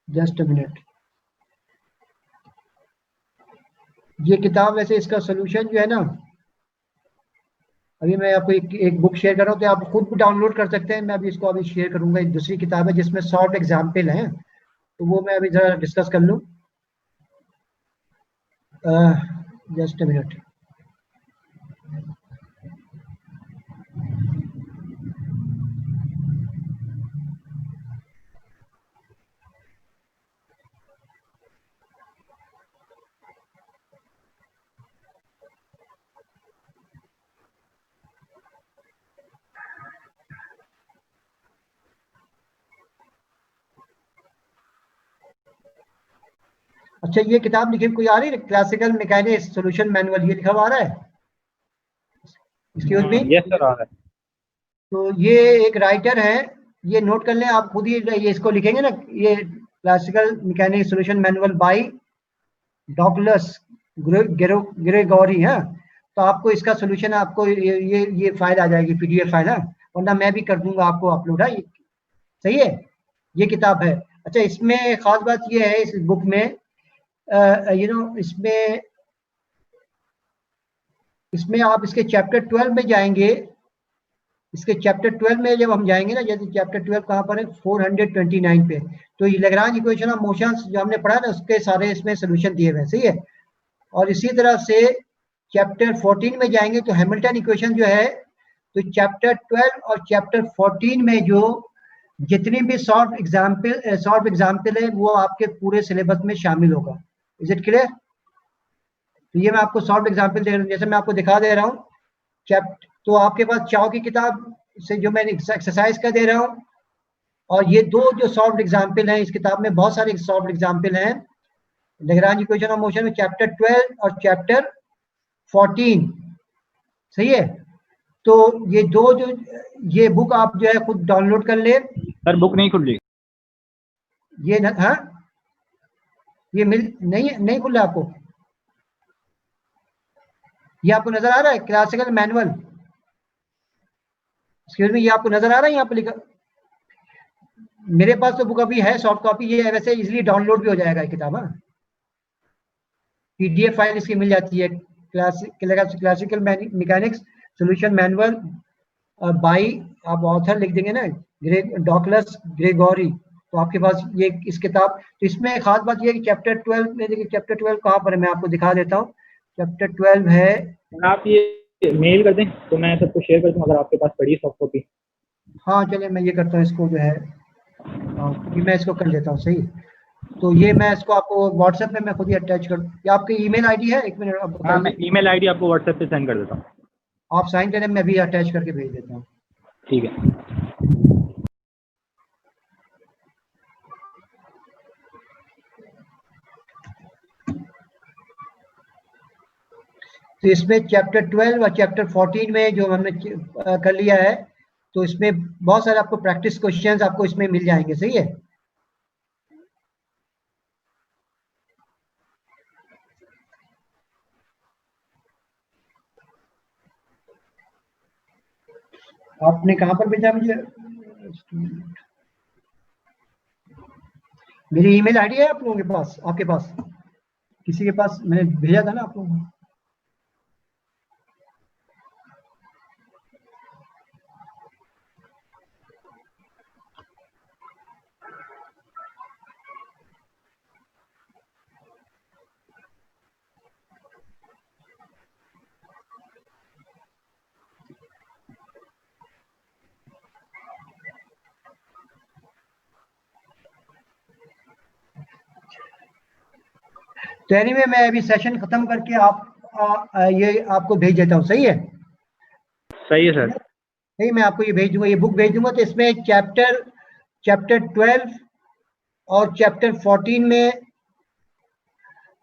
जस्ट अ मिनट। ये किताब वैसे इसका सोल्यूशन जो है ना, अभी मैं आपको एक बुक शेयर कर रहा हूँ, तो आप खुद भी डाउनलोड कर सकते हैं। मैं अभी इसको अभी शेयर करूंगा। एक दूसरी किताब है जिसमें शॉर्ट एग्जाम्पल है, तो वो मैं अभी जरा डिस्कस कर लूँ। Just a minute. अच्छा, ये किताब लिखी कोई आ रही है, क्लासिकल मैकेनिक्स सॉल्यूशन मैनुअल, ये लिखा हुआ आ रहा है एक्सक्यूज मी। यस सर, आ रहा है। तो ये एक राइटर है, ये नोट कर लें आप खुद ही, ये इसको लिखेंगे ना, ये classical mechanics solution manual by Douglas Gregory है। तो आपको इसका सॉल्यूशन आपको ये फाइल आ जाएगी, PDF फाइल है, वरना मैं भी कर दूंगा आपको अपलोड है। सही है, ये किताब है। अच्छा, इसमें खास बात ये है इस बुक में इसमें इसमें आप इसके चैप्टर 12 में जाएंगे। इसके चैप्टर 12 में जब हम जाएंगे ना, जैसे चैप्टर 12 कहाँ पर है, 429 पे, तो ये लैग्रांज इक्वेशन ऑफ मोशंस जो हमने पढ़ा ना, उसके सारे इसमें सोल्यूशन दिए हुए हैं, सही है। और इसी तरह से चैप्टर 14 में जाएंगे तो हैमिल्टन इक्वेशन जो है, तो चैप्टर 12 और चैप्टर 14 में जो जितनी भी सॉल्व एग्जाम्पल है वो आपके पूरे सिलेबस में शामिल होगा। Is it clear? तो ये मैं आपको सॉल्व एग्जाम्पल दे रहा हूँ, जैसे मैं आपको दिखा दे रहा हूँ चैप्टर, तो आपके पास चाव की किताब से जो मैंने एक्सरसाइज का दे रहा हूँ, और ये दो जो सॉल्व एग्जाम्पल हैं, इस किताब में बहुत सारे सॉल्व एग्जाम्पल हैं लैग्रांज इक्वेशन ऑफ मोशन में, चैप्टर 12 और चैप्टर 14, सही है। तो ये दो जो, ये बुक आप जो है खुद डाउनलोड कर ले। सर बुक नहीं खुल रही। ये हाँ, ये नहीं खुल रहा आपको? ये आपको नजर आ रहा है क्लासिकल मैनुअल? एक्सक्यूज मी, ये आपको नजर आ रहा है यहाँ पे लिखा? मेरे पास तो बुक अभी है सॉफ्ट कॉपी, ये वैसे इजीली डाउनलोड भी हो जाएगा ये किताब। हाँ, पीडीएफ फाइल इसकी मिल जाती है, classical mechanics solution manual by, आप ऑथर लिख देंगे ना, डॉकलस ग्रेगोरी, तो आपके पास ये इस किताब। तो इसमें खास बात ये है कि चैप्टर 12 में, देखिए चैप्टर 12 कहाँ पर है, मैं आपको दिखा देता हूँ। चैप्टर 12 है, आप ये मेल कर दें तो मैं सबको शेयर कर दूँ अगर आपके पास पड़ी सॉफ्ट कॉपी। हाँ चलिए मैं ये करता हूँ, इसको जो है ये मैं इसको कर लेता हूँ, सही। तो ये मैं इसको आपको व्हाट्सएप में मैं खुद ही अटैच कर, या आपकी ईमेल आईडी है? एक मिनट आप हाँ, मैं ईमेल आईडी आपको व्हाट्सएप पे सेंड कर देता हूँ। आप साइन करें, मैं भी अटैच करके भेज देता हूँ। ठीक है। तो इसमें चैप्टर 12 और चैप्टर 14 में जो हमने कर लिया है, तो इसमें बहुत सारे आपको प्रैक्टिस क्वेश्चंस आपको इसमें मिल जाएंगे, सही है। आपने कहाँ पर भेजा मुझे? मेरी ईमेल आईडी है आप लोगों के पास? आपके पास किसी के पास मैंने भेजा था ना आप लोगों को? तो एनीवे मैं अभी सेशन खत्म करके ये आपको भेज देता हूँ, सही है? सही है सर। नहीं, मैं आपको ये भेज दूंगा, ये बुक भेज दूंगा। तो इसमें चैप्टर 12 और चैप्टर 14 में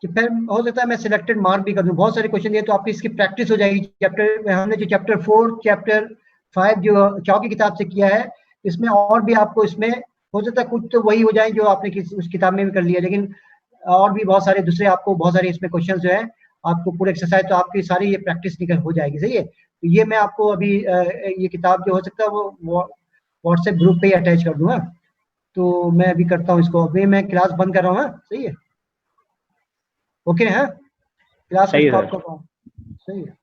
फिर हो सकता है मैं सिलेक्टेड मार्क भी कर दूं, बहुत सारे क्वेश्चन दिए तो आपकी इसकी प्रैक्टिस हो जाएगी। हमने जो चैप्टर 4 चैप्टर 5 जो चाव की किताब से किया है, इसमें और भी आपको इसमें हो सकता है कुछ तो वही हो जाए जो आपने उस किताब में भी कर लिया, लेकिन और भी बहुत सारे दूसरे आपको बहुत सारे इसमें क्वेश्चन जो है आपको पूरे एक्सरसाइज, तो आपकी सारी ये प्रैक्टिस निकल हो जाएगी, सही है। तो ये मैं आपको अभी ये किताब जो हो सकता है वो व्हाट्सएप ग्रुप पे ही अटैच कर दूंगा। तो मैं अभी करता हूँ इसको, अभी मैं क्लास बंद कर रहा हूँ। सही है, ओके है, क्लास को स्टॉप कर रहा हूँ, सही है।